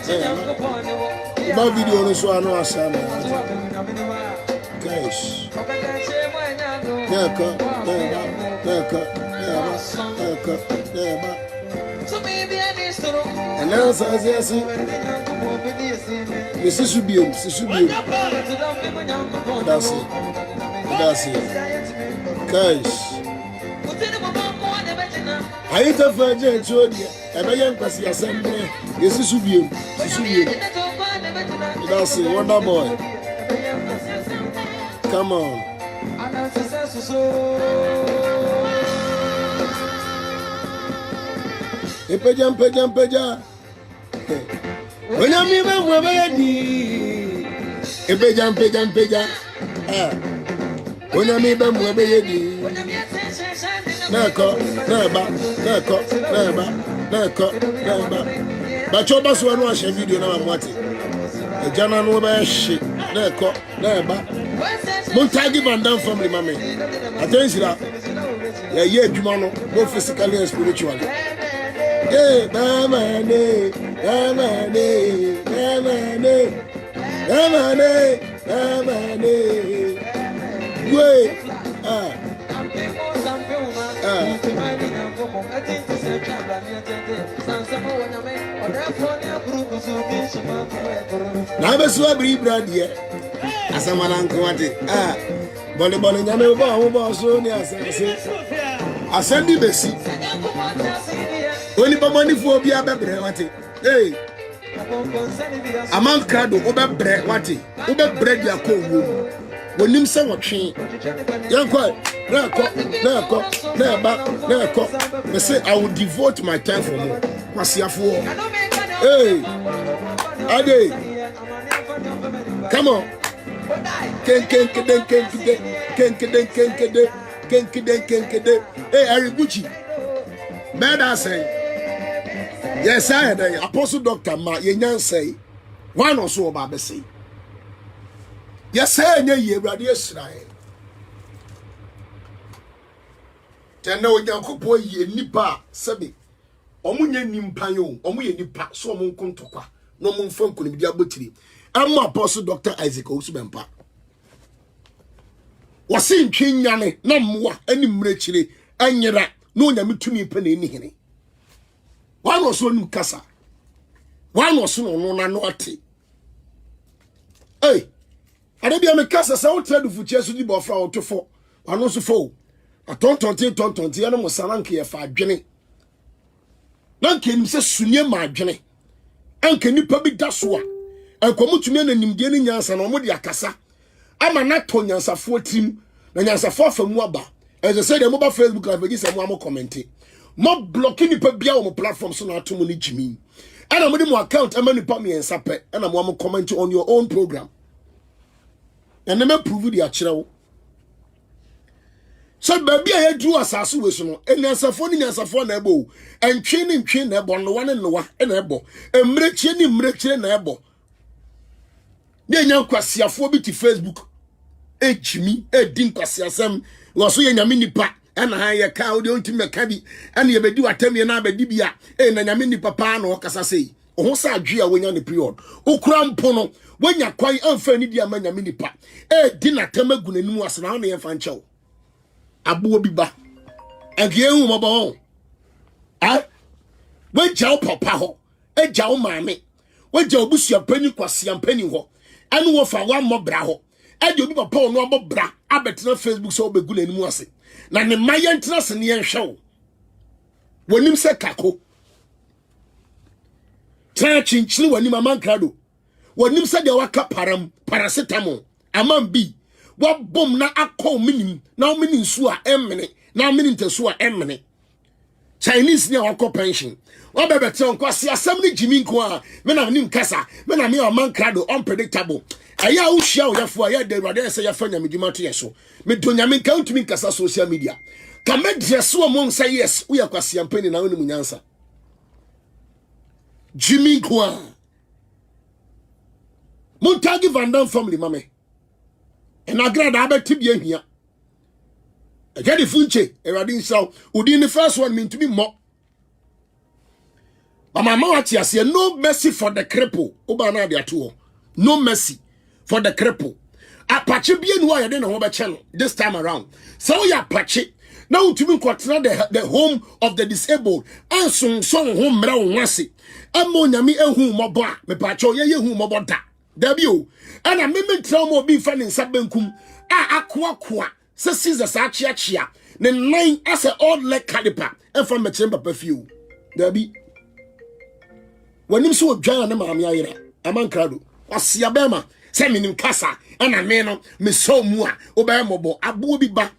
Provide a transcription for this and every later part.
About video on so I know Asem. Guys. And now, as this is Subium. That's it. Guys. I ain't a virgin to you. And I am Passi Assembly. This is Subium. That's it. Wonder boy. Come on. Peja. When I'm even Peja. When I'm even Nako. But your boss will watch a video now. I'm watching. A Jana no by shit. Nako. Montagi Van Dam family, mammy. I tell you that. Yeah, Jumano, both physically and spiritually. Yeah, now I'm a swabby brad here. As a man, volleyball in Yamaba, so near I send you Bechie. Only money for be a baby. Hey, Amankrado, over bread, what? Over bread, your cold. When you say what she, young boy, never. They say I will devote my time for more. What's your for? Hey, Ade, come on. Ken. Hey, Harry Bechie. Bad I say. Yes, I had a apostle doctor, ma, ye say. One or so about Bechie. Yes, sir, ye, brother, yes, I. Tell young boy, ye nipa, sabi. Omunye nimpayo, omuye nipa, so mon contokwa. No mon phone could be a buttery. I'm apostle Dr. Isaac Osubempa. Was in Chinyane, no more, any mrechili, and yera, no yammy to me penny in him. One was one Casa. One was no naughty. Hey, I don't be a Casa, so tell the future to the buffer to four. One also four. A tonton, and was Salanki a 5 jenny. None can say Sunya my jenny. And can you probably dash one? And come to me and Indian Yans and Omodia Casa. I'm a not Tonyans of 14, and as a 4 from Waba. As I said, the mobile Facebook live is a more commenting. More blocking the Pabia platform so not too many Jimmy. And I'm with more account, I'm only put me and Sape, and I'm one comment on your own program. And never prove the actual. So, baby, I drew a sassuation, and there's a phone in a phone ebo, and training ebo, no one and no one, and ebo, and mrechen ebo. Then young Quasia for me to Facebook. Jimmy, Dink Asem, was so young mini pa, and I a cow, the ultimate cabby, and you do a temi and Abedibia, and a mini papa, no Casase, or Sagia when you're the period. O crown pono, when you're quite unfair, Nidia man, a mini pa, dinner temagun and was around the fancho. Abu Biba, and you, my boy. Ah, when Jow Papa, a Jow Mammy, when Jow Busia penny quasi and penny ho, and wo for one more braho. And you be a poor no bra, I bet no Facebook so be good anymore. Now, the Mayan trust in the show. When you say Kako, Trachin chill when you Amankrado. When you say the waka paracetamol, a man be. What bomb na a call meaning, now meaning sua emene, now meaning to sua emene. Chinese near our pension. What better tell Quasi assembly Jimmy Qua, men of Nim Casa, men of me or Amankrado, unpredictable. I will show you for a day, rather say your friend, Midimati, so. Medunamin count to me Casa social media. Come make just so among say yes, we are Quasi and penny now in the answer. Jimmy Qua Montagi Van Dam family, mammy. And Agradaa Tibia here. I get the funche, a radin so, who did the first one mean to be more. Mama Mawati say no mercy for the cripple. Oba na dia to. No mercy for the cripple. Apache bien wa yede na ho be channel this time around. So ya apache. Now to me the home of the disabled. And son home mra wonse. Amo nyame ehu mobo a me pacho ye hu mobo da. Da bi o. Ana me trauma bi fa ne nsabenkum a akoakoa se Jesus achia ne nine as a old leg caliper and from me chamber perfume. Da bi wanim so odwan na maame ayira Amankrado wasia bema se minim kasa ana me no me so mu a obey mobo abo bi ba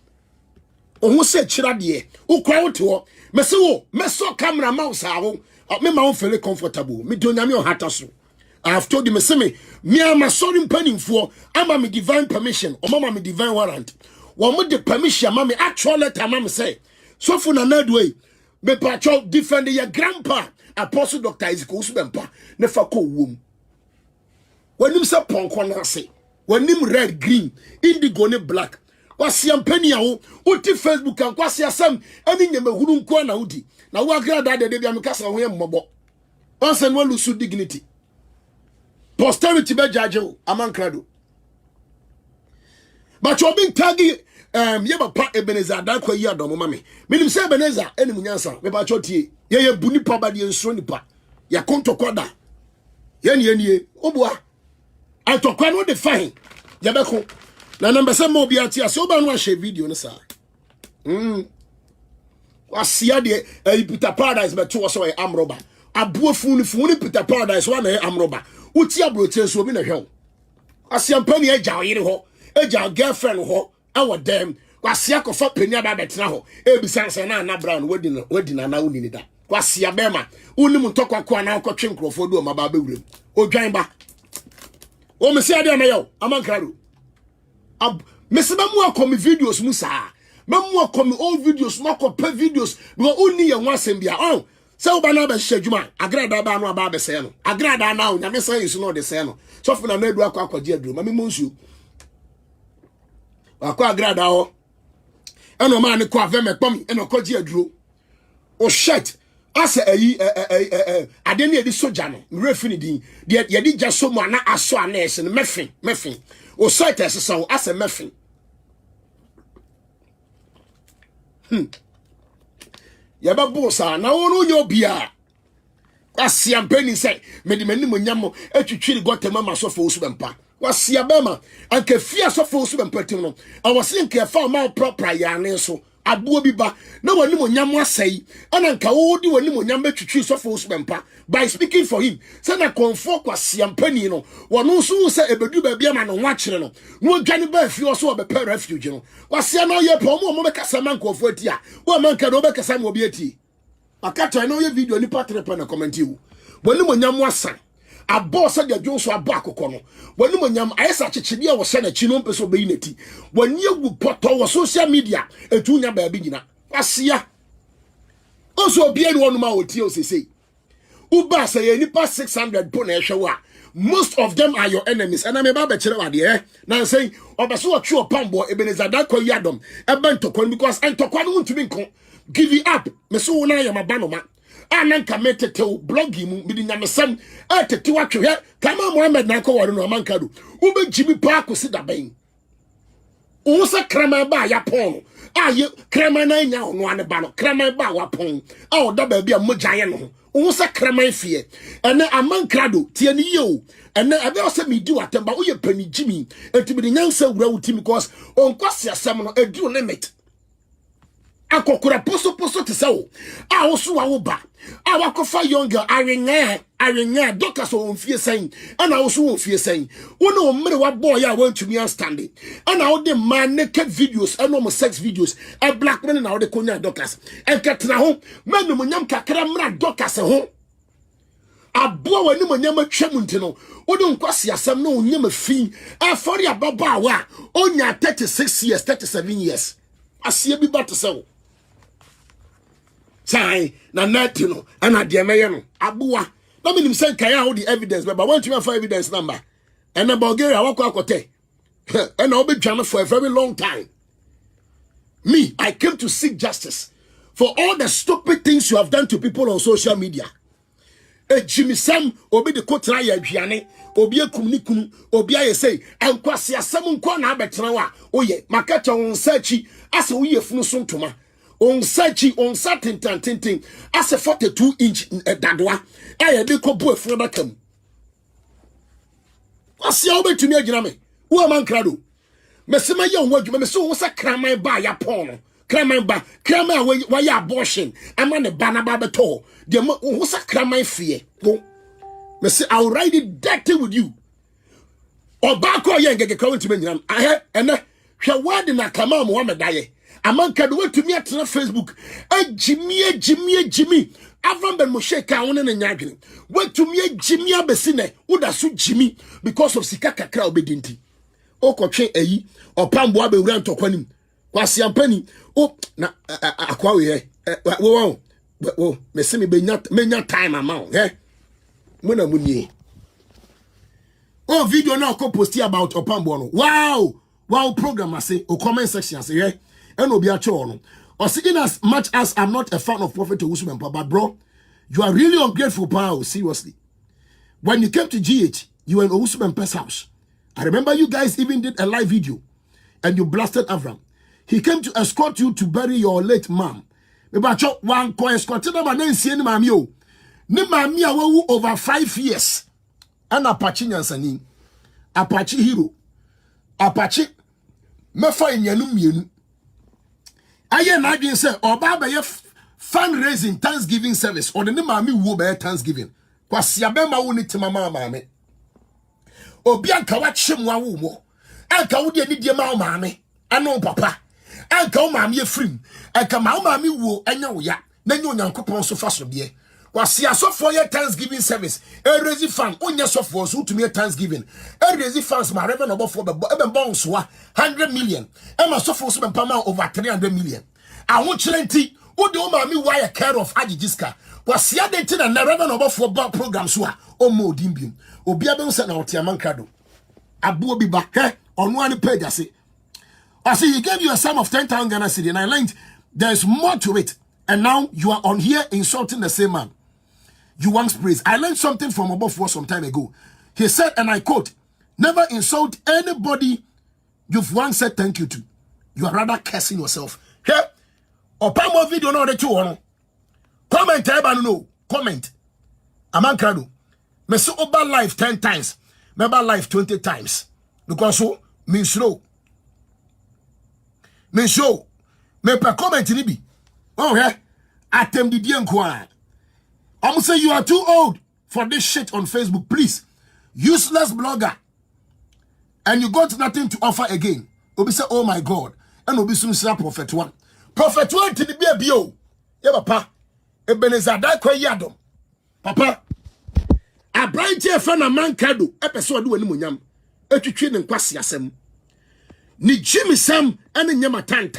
ohun se kira de ukwa wote ho me se wo me so camera mouse awo me ma won feel comfortable me do nyame o hata so I have told you me am a sorry penning for ama me divine permission or mama me divine warrant wo mo de permission mama actual letter mama say so for na way me patrol defend your grandpa Apostle Dr. Isaac Usbempa never ko wom. When him say ponko na say, when him red, green, indigo ne black. Wasi ampeni awo, uti Facebook and kwasi Asem, any nyeme hunu kwa na udi. Na wa Agradaa de debi amikasa ho yem mobo. Once and one lose dignity. Posterity be judge Amankrado. But you being taggy yeba pa Ebenezer da kwa yi adom mame. Minim say Ebenezer eni munyansa me ba chotie. Ye buni pa ba de nso nipa. Ya konto kwada. Ye obua. Antokwa no de fine. Ya beko. Na number say mo bia tia so ba no share video ne sa. Wasia de Peter Paradise be to so e amroba. Abuo funu Peter Paradise wa na e amroba. Uti abroche so bi na hwe. Asia mpani eja oyire ho. Eja girlfriend ho. Awo dem. Wasia kofa pani aba betena ho. Ebisa se na Brown wadi na woni ni da. Wasia bema unim ntokwa kwa na akotwe nkrofo do ma ba bewurem odwan ba o me se ade na yo Amankrado meseba mu akomi videos mu sa mamu akomi all videos mako pe videos because uni ye wansem bia oh se wo ba na ba hwedwuma Agradaa ba no aba be se no Agradaa na nyame san yesu no de se no so funa na adu akwaje aduro mame monsu akwa Agradaa ho eno ma ne kwa ve me pom eno kwaje aduro o shit asa ade ne edi soja no refini din de ye di jaso mu ana aso anes no mefin o site esa asa mefin ya ba bosa na wonu nyo bia asia mpeni say medi manim nyam atwitwiri gotema masofo Usbempa wasia bema anka fia sofo Usbempa tim no awose nka fa ma proper ya ne so abuo bi ba na wani mo nyam asai ana nka wo di wani mo nyam betwitwi sofo Usbempa by speaking for him say na konfo kwase ampani no wono so say ebedu ba bia ma no wa kire no no dwane ba fi so be per refuge no kwase na ye po mo be kasa man konfo ati a wo man ka do be kasa mo bi ati akata na ye video ni patrepe na comment you wani mo nyam asa abo sa de dwonso abo akokọ no wani mo nyam ayesa chichide a wo se na chi no mpeso be yinati wani egu poto wo social media etu nya ba bi nyina asia oso bia ni wonuma otie osese uba say ye nipa 600 po na ehwe most of them are your enemies and me ba be kire wade na say obeso otwe opambo Ebenezer da kwa yadom ebe ntokwa because ntokwa no ntumi nko give it up me so wona ya mabanoma ananka metete blogi mu bidi nyamesam atete watwe kama Muhammad na ko wore no Amankrado ube jimi pa ko sida ben wo sa krama ba ya pon aye krama na nya ono ane ba no krama ba wa pon a oda ba bia mojaye no wo sa krama fie ene Amankrado tie ni yo ene ebe o se medi watemba wo ye pani jimi entibidi nyansa wura wuti because on kwase asem no edu limit akokura poso te sawo a wo so wa wo ba a wakofa younger arenga doctors on fie sen ana wo so wo fie sen wo no mmere wa boy a want to me standing ana wo de man naked videos and no sex videos a black man na wo de konya doctors enketena ho manu munyam kakra mra doctors ho abo wani munyam atwam ntino wo de nkwase asem no nyam fi afori ababa wa onya 36 years 37 years asie bi ba to sawo sai na natino ana de meye no abuwa na minim say kan ya the evidence but want to find evidence number and na Bulgaria wakọ akote and I'll be drama for a very long time. Me, I came to seek justice for all the stupid things you have done to people on social media. Jimmy Sam obi de kotra ya aduane obi akum ni kunu obi aye say enkwase asem nko na abetena wa oye makata on searchi ase oye funu so ntoma on searchi on satin ase 42 inch dadoa aye de kobo afunu bakam asia obetumi agina me wo Amankrado mesema ye on wadwuma me so wo sa kraman ba ya pon kraman wa ya abortion ama ne ba na ba beto de wo sa kraman fie go me say I'll ride it dirty with you obako ye ngege kwa ntime nyam ahe ene hwe wade na kama Muhammad daye Amankrado watumi atena Facebook Jimmy Avram Ben Moshe ka wona na nyadwene watumi Jimmy abesi ne woda so Jimmy because of sika kakra obedinti okotwe ayi opambo abewura ntokwanim kwasi ampani o na akwa we wo me se me menya time amount muna munie oh video na ko posti about opambo no wow program ase o comment section ase and obi acho no or in as much as I'm not a fan of Prophet Owusu but bro you are really ungrateful pal seriously when you came to GH you were in Owusu house. I remember you guys even did a live video and you blasted Avram. He came to escort you to bury your late mom. Mebacho wan ko escort na ma na nsie ni mami o. Ni mami a wawu over 5 years. And Apache nyansani. Apache hero. Apache mefa enyanu mienu. Aye na adwen say oba ba ye fundraising Thanksgiving service or the ni mami wo ba Thanksgiving. Kwasi abema wo ni timama mame. Obi anka wa chemwa wo mo. Anka wo de ni die ma wo mame. Ano papa. Anka wo mame efrim. Anka ma wo mame wo anya wo ya. Na nya onyankopon so fa so de. Wasi asofo ye Thanksgiving service. Erezi fan onya sofo so to me Thanksgiving. Erezi fans ma reverend obofo be bon so 100 million. E ma sofo so be pama over 300 million. Awo chirenti wo de wo mame wa ya care of agijiska. Wasi adenti na reverend obofo ba program so a o mo dimbium. Obi abem se na oti Amankrado. Abu obi ba onu ani page ase. I see he gave you a sum of 10,000 Ghana cedi and I learned there's more to it. And now you are on here insulting the same man. You once praised. I learned something from above for some time ago. He said, and I quote, never insult anybody you've once said thank you to. You are rather cursing yourself. Here, Opamo video no the two one. Comment everybody no. Comment. Amankrado. Me so over life 10 times. Remember life 20 times. Because so me slow. Me show. Me per comment ni bi. Oh yeah. Atem di enquire. I'm say you are too old for this shit on Facebook. Please. Useless blogger. And you got nothing to offer again. Obi say, oh my God. And Obi soon say Prophet 1. Prophet 1 to the BBO. Yeah, papa. Ebenezer da kwa yadom. Papa. A bright year fan Amankrado. Episode do animunyam. Etwitwe ne nkwase asem. Ni Jimmy Sam ene nyama tan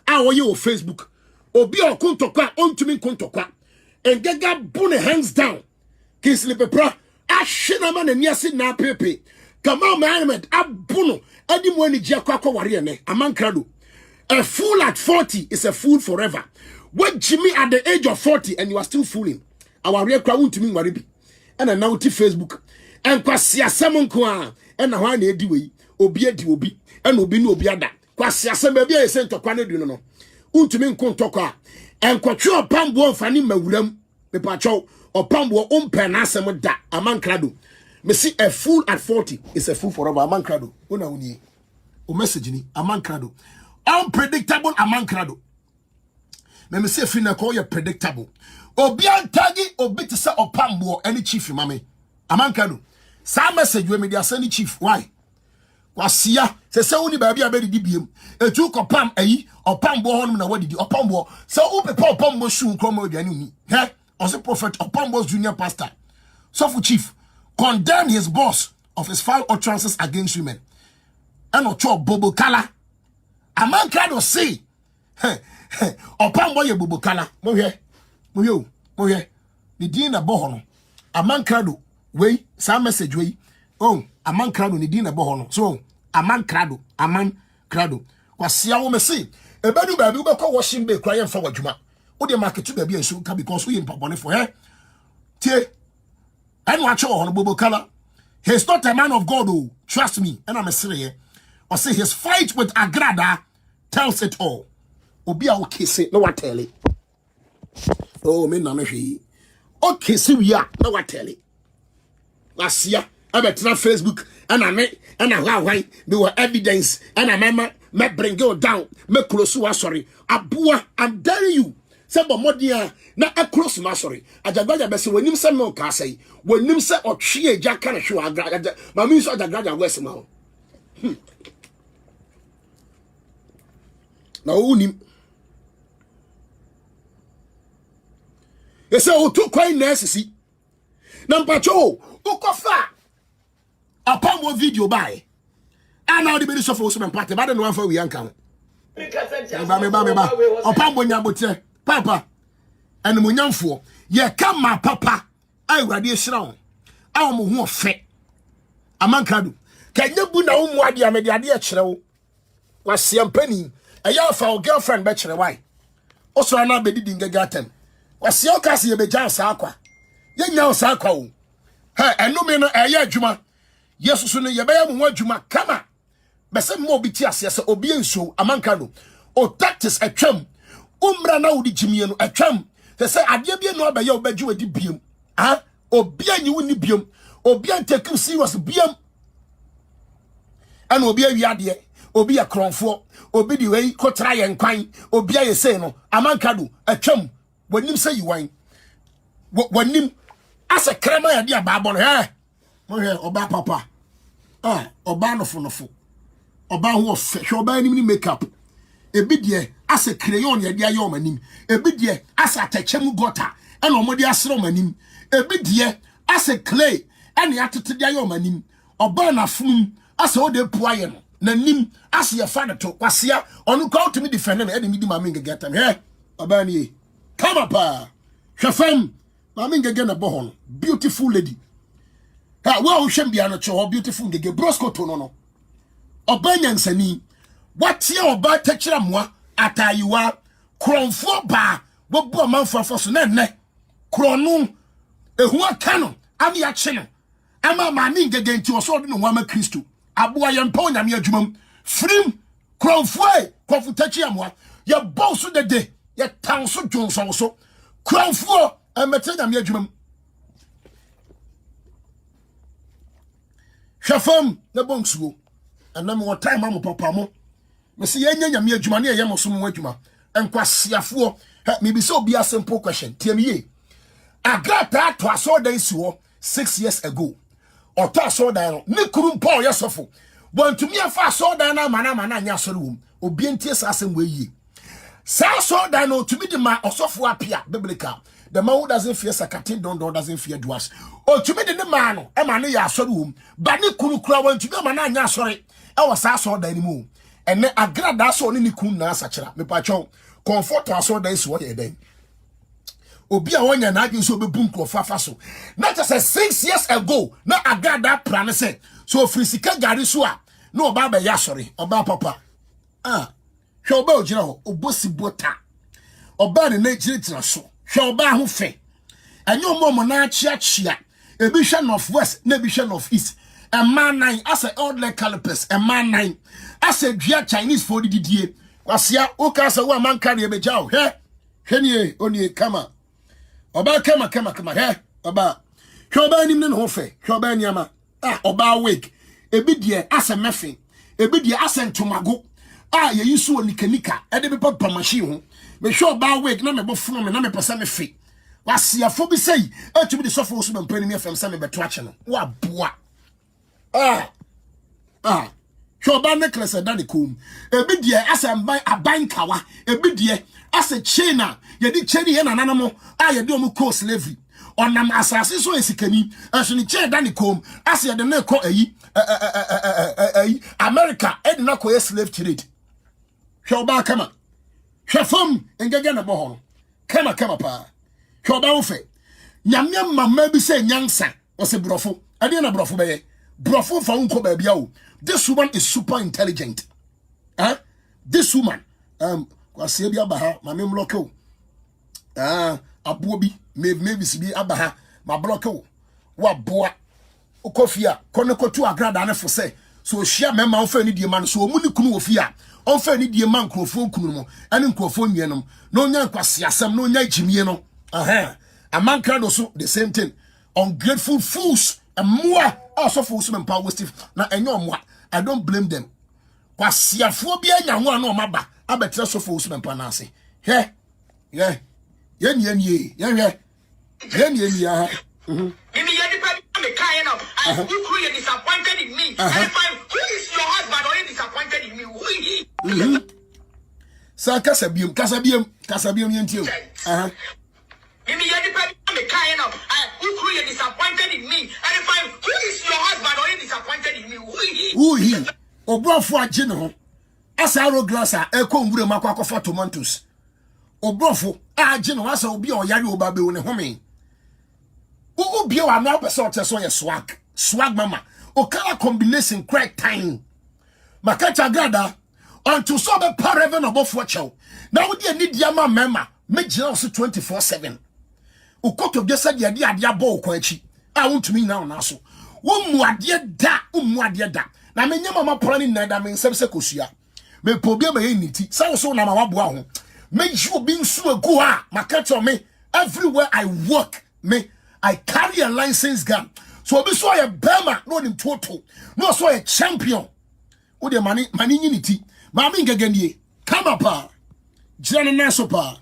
a wo ye o Facebook. Obi okontokwa ontumi kontokwa. Engega bune hands down. Kisli pepra ashina man niase na pepe. Kama Mohammed abuno edi mo ni gia kwakwa ware ne Amankrado. A fool at 40 is a fool forever. What Jimmy at the age of 40 and you are still fooling. Our real crowd to me waribi. And now to Facebook. And kwasi asem nko a and na hwan na edi we obi edi obi and obi no obi ada. Kwasi asem ba bia yesen tokwa na du no. Untumi nko ntokwa. Enkotwe opambo mfani mawuram me pacho opambo ompe na asem da Amankrado. Me see a fool at 40 is a fool forever. Amankrado. Una uni. O message ni Amankrado. Unpredictable Amankrado. Me say fi na call you predictable. Obi antagi obi te say opambo any chief mame. Amankrado. Sa message we me dey send chief. Why? Kwasia se woni ba bia be di biem. Etu kopam ayi opambo honum na wadi di opambo. Se wo pepa opambo shu nkromo aduane ni. He? Ose prophet opambo's junior pastor. So for chief condemn his boss of his foul utterances against women. And ocho bobo kala. Amankrado say, opambo ye bobo kala. Mo hye. Ni din na bo hono. Amankrado we sa message we. Oh, Amankrado ni din na bo hono. So Amankrado. Kwasia wo me say, ebedu ba bi be ko washing bay cry en fa wadwuma. Wo de market ba bi enso ka because we in pabone for he. Tie I know actually Bobo Kala. He's not a man of God, oh, trust me. And I'm a serious. Or say his fight with Agradaa tells it all. Obia okay say no what tell it. Oh, me na me. Okay, see we are no what tell it. Last year, I bet on Facebook and I there were evidence and I remember me bring you down, me close you sorry. Abua, I'm telling you. Sebo modia na across my sorry. Ajagbaja be say when him say no ka say when him say otwe Agya kan hwe Agradaa ma mi so Agradaa west ma ho. Na unim. Ese o to kwai na sisi. Na mpacho ukofa apam wo video bai. Ana the be so for so mpate ba de no one for we anka. Ba. Opam bonya botre. Papa. And munyamfo. Ye kama papa. Awurade ehira wo. Awo mo ho ofe. Amankrado. Kanye bu na wo mu ade amede ade e kire wo. Wasiampani. Eya fa o girlfriend be kire why. Oso ana be didi ngagatem. Wasia okase ye be jan sa akwa. Ye nya sa akwa wo. Ha enome no eya adwuma. Yesu so no ye be ya mo adwuma kama. Bese mo bi ti ase obi enso Amankrado. O tactics atwam. Umra na udi jimie no atwam. Se ade bia no abaye obadwu adi biem. Ah, obi anyi woni biem. Obi antakim serious biem. Ana obi awi ade. Obi akronfo. Obi di wei kotra ye nkwan. Obi aye sei no Amankrado atwam. Wanim say yiwan. Wanim asa krema ya dia baabo no he. Mo he oba papa. Ah, oba nofo. Oba ho ofe. Hwe oba anim ni makeup. Ebi de asa crayon ya dia yo manim. Ebi de asa atachem gota. Ena omode asro manim. Ebi de asa clay. Ena atete dia yo manim. Oba na funum asa ode puaye no. Nanim asa ye fa to kwasia. Onu kwa to me defend na ede mi di mama ngegata me. He. Oba ni come up, Shafam, Mammy Gagana Bohon, beautiful lady. Well, Shambiana cho, beautiful gege, brosco tono. Obanyan Sani, what's your bad teacher moi, ata you are, cron for bar, what boy man for ne, cronum, a hua canon, Avia channel. Ama Mammy Gagan to a sword in one Christo, a boy and pony, I'm your jumum, frim, cron fue, confutachi moi, your boss of the day. Ye town so Jones also. Crown for and Matina Mejum. Shafam, the bonsu. And no more time, Mamma Papa. Messi Yanya Mejumania Yamosum Wejuma. And Quasia for maybe so be a simple question. Tell me, I got that to a sword days 6 years ago. Or to a sword down. Nikurum Paul Yasofo. One to me a fast sword down, Manamana Yasarum. Obientis Asem way. So dino to me the man or software appear biblical. The man who doesn't fear Sakatin don't doesn't fear dwarfs. Or to me the man, a man ya room, but ni kunu crowd to be man ya sorry. I was saw the anymore. And then Agradaa so ni kuna sachra. Me pacho comfort us all days what ye then. Obi a one ya na so be boom crop faso. Not just 6 years ago, na Agradaa plan say. So frisika gari so no baba ya sorry, oba papa. Ah. Hwe oba ogira ho obosi bota oba ne na giritira so hwe oba ho fe enyo mo na achia ebi hwe north west na ebi hwe north east a man nine as a old like calipers a man nine as a dua Chinese for didie kwasia o ka sa wo Amankrado e beja ho hwe nie oni kama oba kama he oba hwe oba nim ne ho fe hwe oba niama ah oba wig ebi die as a mefe ebi die as a ntomago ah ye yisu onikanika e de be papa machine ho me sure ba wig na me bofuno me na me pesa me fe wasiafo bi sei etumi de sofo so mpani me fam sa me beto ache no wa boa sure ba necklace da de kom ebi die asemban abankawa ebi die ase china ye di cheni ye nananamo ye de omu co slavery onam asase so esikani aso ni che da ne kom ase ye de na ko ayi America e de na ko slave trade hwe kama hwe fam engege na bo ho kama pa hwe wo fe nyame mama bi se nyansa o se brofo ade na brofo be ye brofo fa unko ba bia o this woman is super intelligent this woman kwase bi abaha mame mloke o abuo bi maybe si bi abaha ma bloke o wa boa okofia konekotu Agradaa ne fo say so hia mema on fa ni die man so omuni kunu ofia on fa ni die man krofo kunu mo ene krofo nwienom no onya nkwase asem no onya jimie no Amankrado so the same thing ungrateful fools and more also fools men power stiff na enyo mo I don't blame them kwasiafo bia nya ho na o maba abetre so fools men pa na ase he ye ye you create disappointed in me. And if who is your husband or you disappointed in me? Who is he? Sir, Casabium yentio. Who create disappointed in me? And if who is your husband or you disappointed in me? Who is he? Who he? Obrofo agino. Asaro glassa, eko ngure makwa for tomatoes. Obrofo agino asa obi o yare obabe wo ne home. Who be our now person so your swag mama o color combination crack time makacha Agradaa unto so be paraven above watch now we need yama mema make us 24/7 ukoto gesa dia bo ko achi a won to me now na so wo muade da na menya mama planning na da men sebse kosua me problem ma yeniti so na ma waboa ho me you be nsu agu a makacha me everywhere I work me I carry a license gun. So be so a Burma, no in total. No so a champion. O de money unity. Mami ngagenie. Come up. Jana nasopa.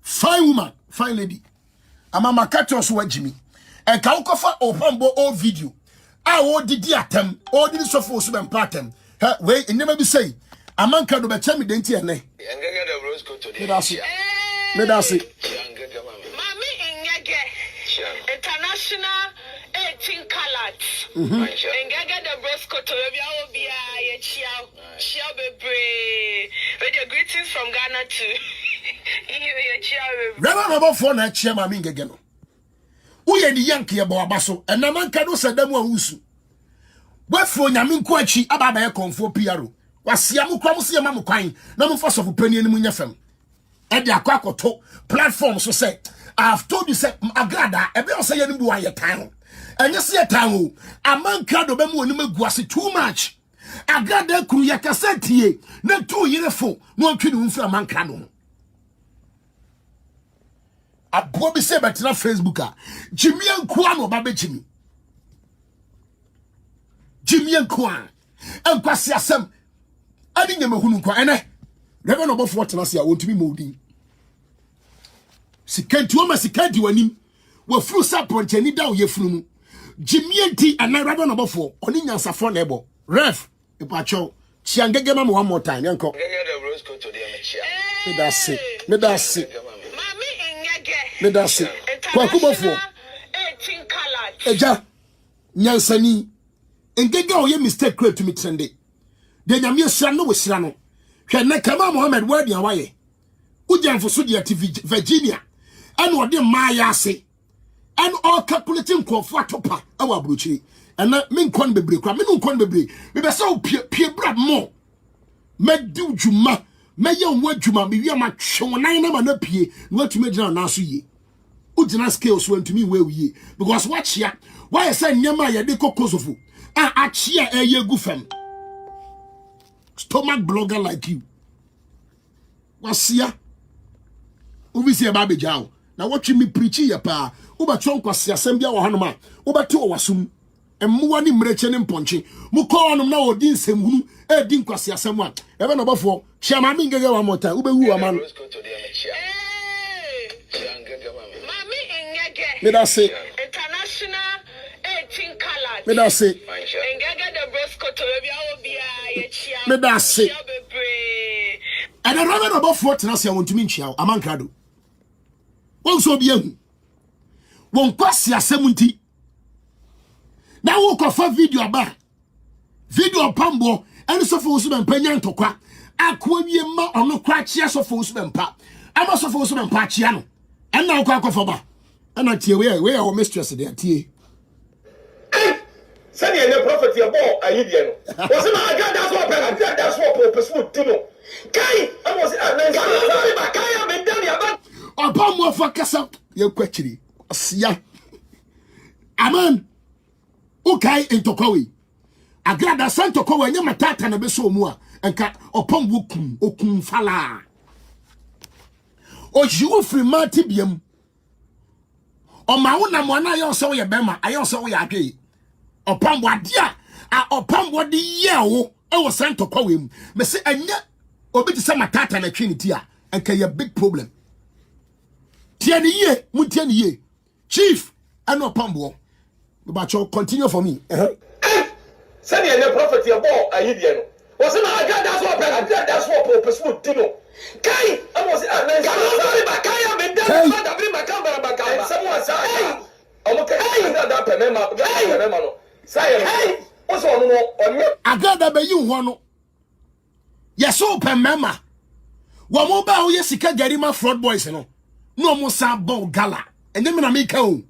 Fine woman, fine lady. Ama makato so Jimmy. E ka ukofa opambo o video. A o didi atem. O didi so for so pattern. We never be say. Amankrado be chemi denti ene. Ngege the rose go to the. Let us see. International 18 colors. And get the brosco to be a chia bebre. With your greetings from Ghana too. Reba number 4 na chia mami ngegeno. Uye di Yankee abo abaso. And Amankrado said them wa usu. Wefro nyame nko achi ababa ye konfo piaro. Wasia mu kwa musia mamu kwan. Na mu fa sofu pani enimu nyafem. E de akwa akoto platform so say I've told you say Agradaa ebe o say ye nimbu aye tan. Enye se tan o. Amankrado be mu onima guase too much. Agradaa kuru ya kasetie na tu yirefo no ntwe ne mfra Amankrado. Abo bi se betina Facebook a Jimmy Nkwa no ba Bechie. Jimmy Nkwa. Enkwase Asem. Ani nyame hunu nkwa ene. Reba no bofo tena se a wontumi modi. Sikanti o ma sikanti wanim wa fru sapronche ni da o yefunu mu Jimmy ana raba no bofo oni nyansafo na ebo ref ipacho chiangege mama one more time yanko me da se kwa kubofo 18 colors eja nyansani engege o ye mistake create to me trende de nyame sira no we sira no hwe ne kama Mohammed wadi awaye ujanfo so de Virginia and what the Maya say, and all calculating call for topa, our bruchie, and not min con be break, min con be break. We be so peer brad more. Med do juma, may young word juma be your match, show 9 and up here, what to make now nasu ye. Udina scales went to me where we because watch ya, why I say Nyamaya de Kosovo, and chia a ye goofem. Stomach blogger like you. What's ya? Ubi see a baby jow. Na watch me preaching ya pa uba chonko si asembia wa hanoma uba tu wasum emmuwa ni mreche ni mponchi muko onum na odin semhunu e din kwasi asemwa ebe no bofo chiama mi ngege wa mota ube wu ama no Mami ngege me da say international 18 colors me da say ngege the brosco to bia obi a ye chia me da say and the reverend above 40 na say wontumi nchia Amankrado wonso bi ehu won kwasi asemunti na wo kofa video aba video pambo eni sofo usu bempanya ntokwa akwa wie ma ono kwa chia sofo usu bempa ama sofo usu bempa chia no ena kwa kofa ba ena tie we o mistress there tie sani ene prophet ya bo ayidie no wo se ma aga that's what pen that's what person tino kai amo se sorry ba kai am dem ya ba Opa mo fa kasa ye kwachiri sia amen okay intokwawe Agradaa santokwawe nya matata na beso mu a enka opam okum fala o jiwo free mati biam o ma wona mo na ayo so ye bema ayo so ye adwe opam wade a opam wade ye wo e wo santokwawe mu me se anya obi ti se matata na trinity a enka ye big problem tiani ye mu tiani ye chief and opam bo but you continue for me send your prophet your boy ahidie no was na Agada so opera Agada so pursue tino kai amos sorry bakaya me dem father bring makamba bakamba someone say omo kai Agada pemema no say oso ono no onye Agada be yi ho no yeso pemema wo mo ba wo yesika garima fraud boys no mo sa bo gala enye me na me ka o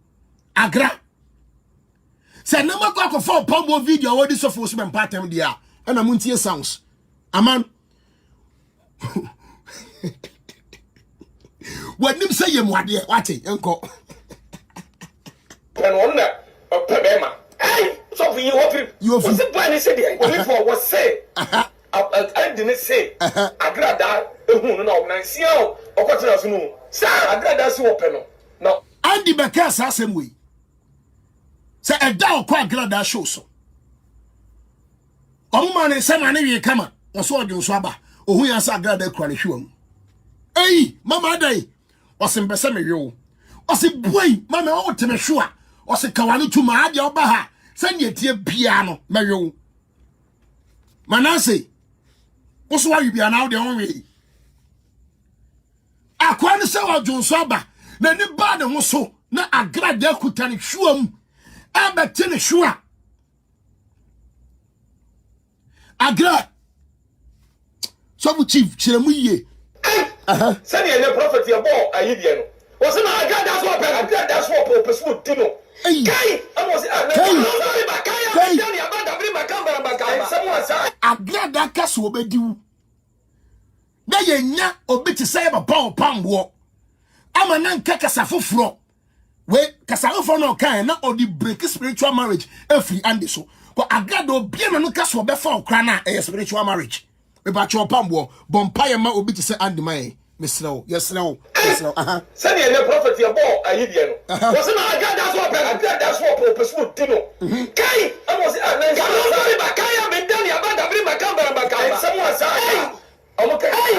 Agra say na makwa for pombo video what this for so pattern dia and amuntie sounds aman what nim say yem wade wate enko pen on na pebema hey so for you what the plan is say only for what say I didn't say Agrada ehun na organize o okotina so no say Agrada so open no now Andy Bekas Asem we say a down kwa Agradaa show so omuma ne sama ne wie kama oso odun so aba ohun ya sa Agradaa kura ne hwam ei mama dai osim bese me hwe o se boy mama o teme hwo a o se kawane tuma ade oba ha se ne tie bia no me hwe manase oso wa bia na o de on we akwa ne se odun so aba na ni ba de ho so na Agradaa kuta ne hwam abete ne hwa Agra so bu chief chiremu ye send your prophet your boy ahidie no was na Agada so opera Agada so pursue tino kai amos sorry bakaya me dem ya banda bring makamba bakamba someone say Agradaa kaso obediwu na yenya obi ti say ba pambo ama nan kasa foforo we kasarofo no kan na odi break spiritual marriage every and so ko Agradaa obi na no kaso be fa okra na spiritual marriage we ba cho pambo bompaye ma obi ti say and my mesrew yesrew send your prophet your boy ahidie no was na Agada so opera Agada so pursue tino kai amos sorry bakaya me dem ya banda bring makamba bakamba someone say omo kai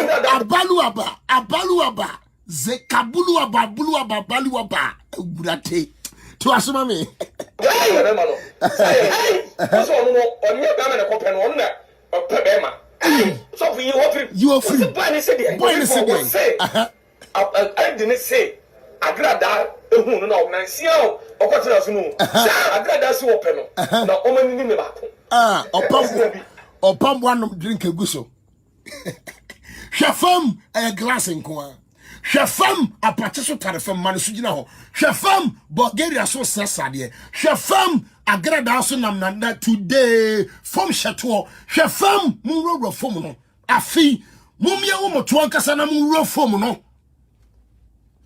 abaluaba zekabulu aba baluaba burate to asoma me so no onye ba me ko pen on na pebema so for you are free boy ni say I didn't say Agradaa ehun no na sia o okotina so no Agradaa so open no na omani ni ba ko opam one drink eguso hwefam a glass nko hwefam apate so tarefam man so gina ho hwefam Bulgaria so sasade hwefam Agradaa so nam na today from chateau hwefam munro fom no afi mumye wo moto ankasa na munro fom no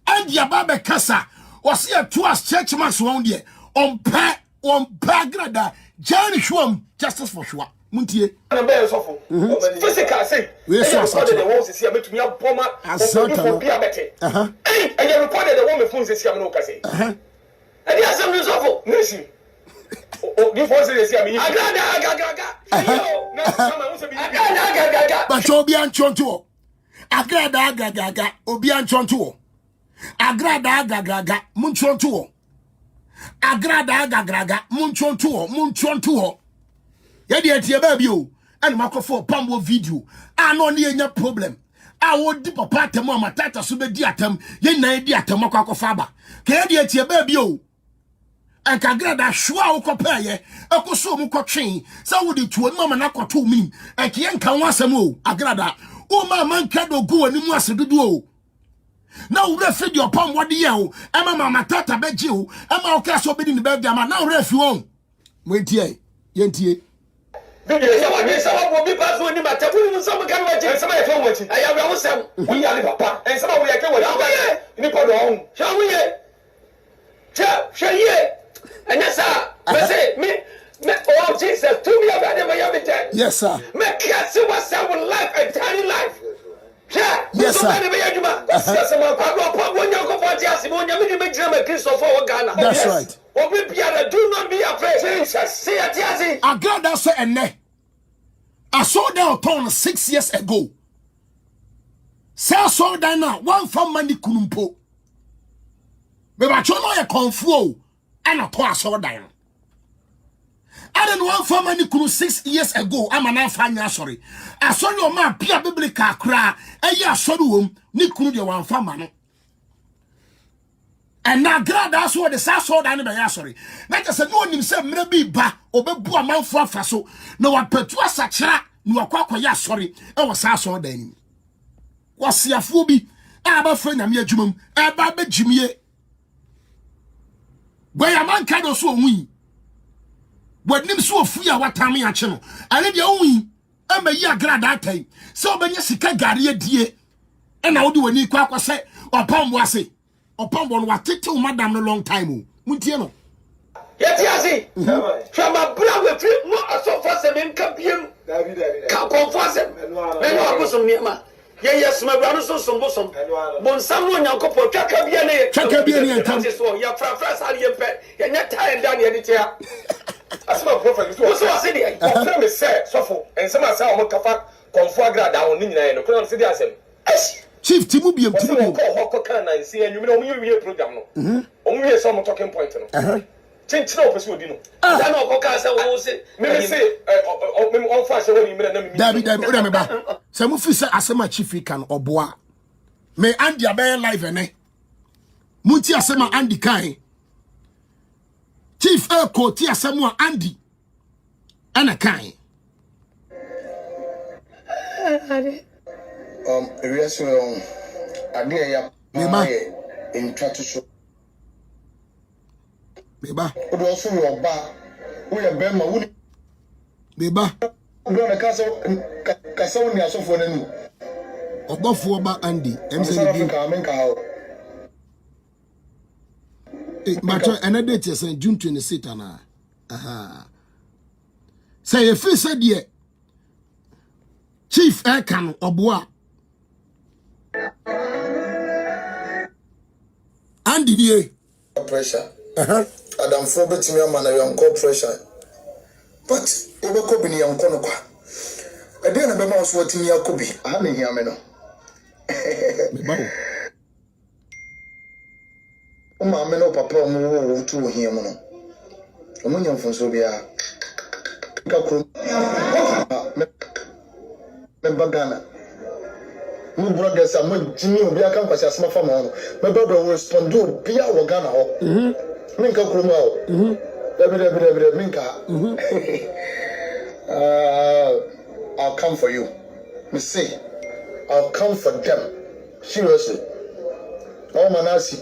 Agya baba kasa wasi a tuas church mass won de on pa Agradaa jani hwam justice for sure muntie na be sofo physical say we so asate the ones see ametumi aboma for bia bete and you recorded the woman phone say am no ka say and the Asem no sofo nisi the phone say see am Agradaa na sama won say bi Agradaa but obi anchonto Agradaa obi anchonto Agradaa munchonto Agradaa munchonto yedi etie ba bi o ene makofo pambo video ano ne enya problem a wo di papa atem amatata so be di atem ye nan di atem akofa aba ke yedi etie ba bi o enka Agradaa hwa wo kopa ye ekoso mu kotwen sa wo di tuo mama na koto minim enke ye nka wo asem o Agradaa o ma Amankrado go ani mu asedudu o na wo refi di opam wode ye o ema mama tata Bechie o ema o ka so be di ne be di ama na wo refi won mo etie ye ntie video say what be pass when ma tabu ni some kan wachi and some e fon wachi aya we wo sem we ya le papa and some we ya ke wachi ni po do on sha we ye cha ye anya sa be say me Oh Jesus, to me about them. Yes, sir. Make us what's our life, entire life. Yeah, yes, sir. That's right. Do not be afraid. Jesus, Agradaa said, and I saw them turn 6 years ago. Say I saw that now, one from money kunumpo. But I don't know a confu and a poor saw that. I don't want for money kunu 6 years ago. I'm an afanya sorry. I saw your man Pia Biblical cry. A year saw the ni kunu de one for man. And now that's what the saw that sorry. Like I said, no one himself maybe ba or be a man for faso. No one petua sachra, no aqua ya sorry. I was saw then. Was ya phobi? Aba friend am ya jumum, aba Bechie. Where Amankrado so win. What name so free what time ya channel. I let you win. I'm a year grad that time. So when you see Garia dear, and I'll do any quack say or palm was say. Or palm one was till madam a long time. Muntiano. Yes, yes, from a brother, not so fast and income. Can't confess him. And I was some near. Yes, my brother, so some bosom. Bon, someone your couple, Chakabian, and Thomas, your first alien pet, and not time down here. As my prophet was city, I me say, so and some of our Kafa, Confragra down in the Crown City Asem. Chief Timubi and Timubi, and see, and you know, you program. Only some talking point. Change no pursue Dino. I know Cocasa will say, maybe say, on fashion when you made a David, some officer Asema Chief can or bois. May Andy Abe live and eh? Munti Asema Andy Kai. Chief Elko Tia Samuel Andy. Anna Kai. Yes, Agya in Tratus. Reba. But also your bar. We are Bema. Reba. We're going to Castle so for the new. Obo for Andy. MCD. Matter another date is June 26th. Aha. Say if you said ye Chief Elkan Obua Andy ye pressure. Adam for bet me a man a call pressure. But over could be young Conoqua. I didn't remember what me a could be. I haven't here, Meno. Mamma no papa move to him. Among from Sobia. Membagana. My brothers are my Jimmy will be a campus as my family. My brother will respond to Pia Wagana. Minka Krumo. Minka. I'll come for you. Me say, I'll come for them. Seriously. Oh, Manasi.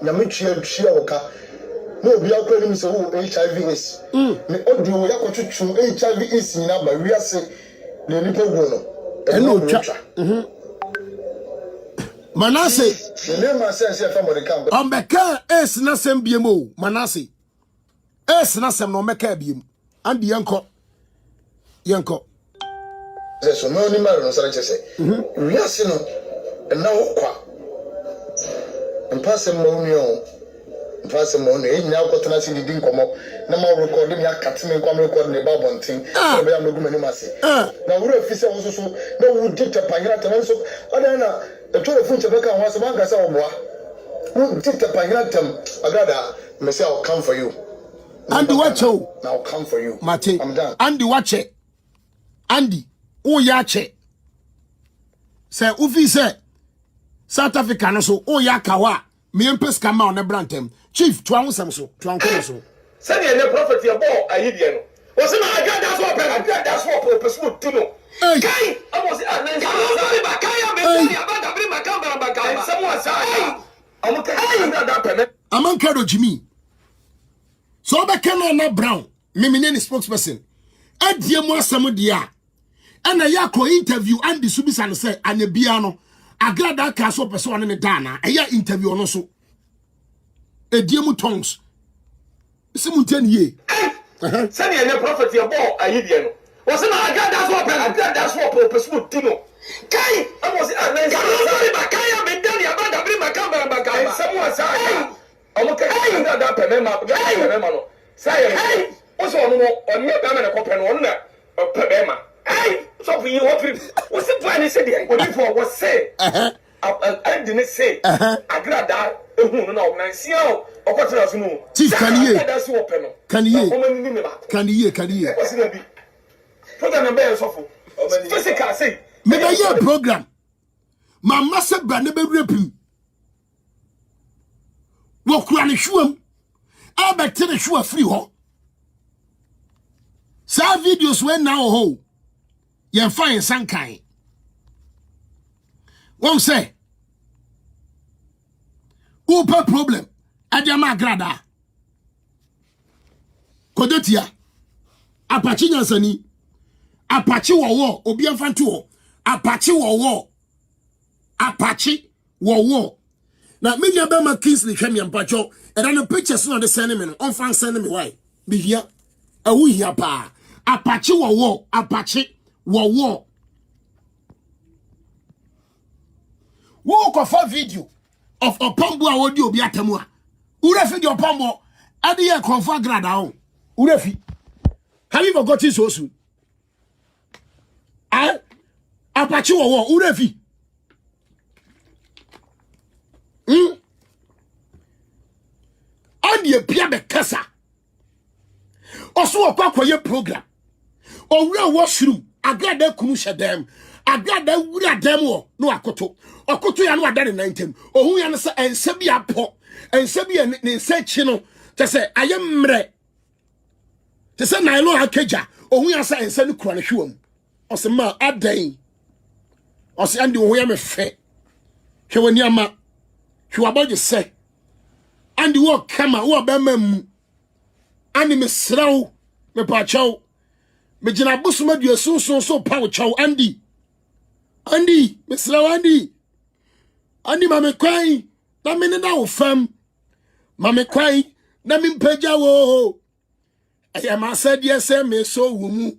Yamichi Oka. No, we are calling so HIV is. Me audio Yakochu HIV is in number. We are saying the little girl. And no cha. Manase. The name I say from the camp. Ambeka es na sem biemo. Manase. Es na sem no meka biem. Andi yanko. Yanko. So no ni maro no sare chese. We are saying no. And now kwa. And pass him on pass him on. Now got to see the ding come up. No more recording ya cutting and come recording the Bible thing. So we are no good many. Now we officer also so no we did a pangata so adana the tour of French America was a manga so who did the pangata Agradaa me say I'll come for you. Andy watch you. Now I'll come for you. Mate. I'm done. Andy watch it. Andy. Oh ya che. Say ufi say South Africa no so oh ya kawa me empes kama on brantem chief to ansem so to anko so send the prophet your boy ahidie no o se na Agya so opera that's what person do no kai almost Reba kai am be about bring makamba makamba someone say Amankrado Jimmy so be kana na brown me ni spokesperson adie mo asem dia ana yakro interview and the subisan say anebia no Agradaa ka so person ne dana eya interview no so ediemu tongues simunten ye Send you a prophet your ball a hidian. Was an Agada swap and Agada swap or pursue Tino. Kai, I was Kaya been done about to bring my camera back. Someone said, I'm okay. That Pemema. Say, what's on your Pamela Copen on Pemema? Hey, so for you, what's the plan? He said, what was say? I didn't say, Agradaa, no, Nancio, or what else? No, that's open. Can you? What's it be? Put on a bear sofa. Physical say, maybe your program. My master Banaba ripping. Walk around the shoe. I'll back to the shoe free hole. Some videos went now home. You're fine, some kind. Won't say. Upa problem. Agradaa. Kodotia. Apache Nansani. Apache wo Obian Fantuo. Apache wo. Apache wo. Now, me Bema Kingsley came and Pacho. And then the pictures on the sentiment. On fan sending me why. Be here. A we here pa. Apache wo. Apache wo. Walk of a video of a pombo audio biatamua. Urefi your pombo, Adia confirm Agradaa. Urefi. Have you forgotten so soon? Apache wo Urefi. On the Pia Kasa. Also a quack program. Or real washroom. Agradaa Kunusha them. Agradaa would a demo. No akoto. Okoto ya no adare 19 ohun ya no se ensabi apo ensabi ne nsachi no te se ayemre te se na ilo akaja ohun ya se ensa ne kura ne hwam o se ma adan o se ande ohun ya me fe hwewani ama hwabode se ande wo kama wo ba mam ande me sraw me pa chaw me gina busuma dua so pa wo chaw ande me sraw ande Ani mame kwai na me na wo fam mame kwai na me mpaja wo aya ma sadie se me so wo mu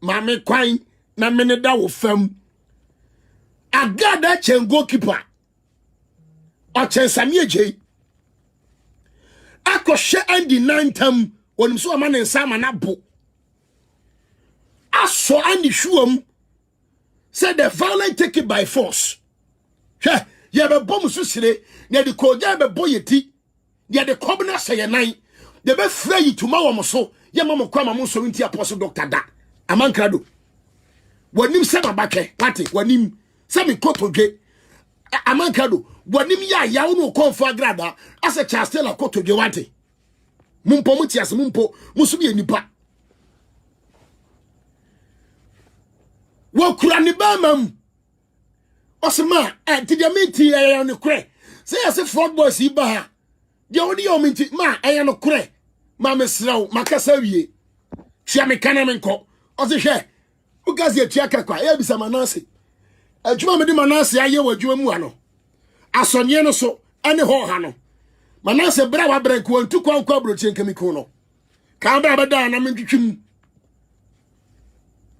mame kwai na me na wo fam Agada chen goalkeeper o chen samie je akoshe andi nantam wonim so ama ne nsama na bo aso andi shuom said the violent take it by force ye be bom susire ne de koja be boyeti ye de kobna seye nan de be fra yi tuma wo mo so ye mamo kwa mamo so nti apostle doctor da Amankrado wanim se babake wate wanim se me kotodwe Amankrado wanim ya wo no konfo Agradaa ase chastela kotodwe wate mumpo mutiase mumpo musubi enipa wo kura ni ba mam Osama, ti dia menti ya no kre. Say as fraud boys iba ha. Dia odi o menti ma ya no kre. Ma mesraw makasa wie. Tia me kana menko. O se hwe. Ugazi atua kakwa. Ya bisa manase. Adwuma me di manase aye wadwuma mu ano. Asonye no so ane ho ha no. Manase bra wa bra ko ntu kwa kwa bro chen kemiko no. Ka bra bada na mentwitwim.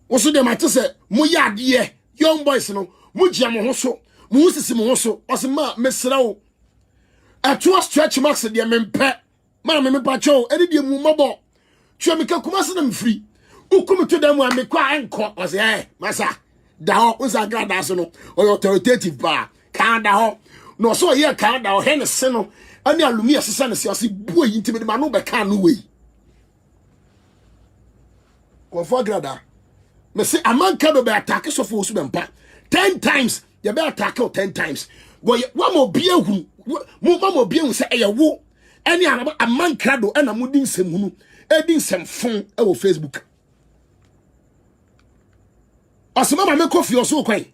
Oso de matese mo ya de young boys no. Mujia mo hoso mu sisi mo hoso osema mesrawo atua stretch marks de mempe ma me pacho edie mu mabo twa me kakuma se na mfiri ukum to dem amekwa enko ose masa da ho unsa Agradaa so no authoritative ba kan da ho no so ye kan da ho he ne se no ani alumi asesa ne se ose buo yi ntime de ma no be kan no we ko for Agradaa me se Amankrado be attack so for osu be mpa 10 times you better tackle 10 times go one more be hu mo be hu say eyewo any Amankrado na mo din sem hunu edin sem fon e wo Facebook asema ma me kofi oso kwan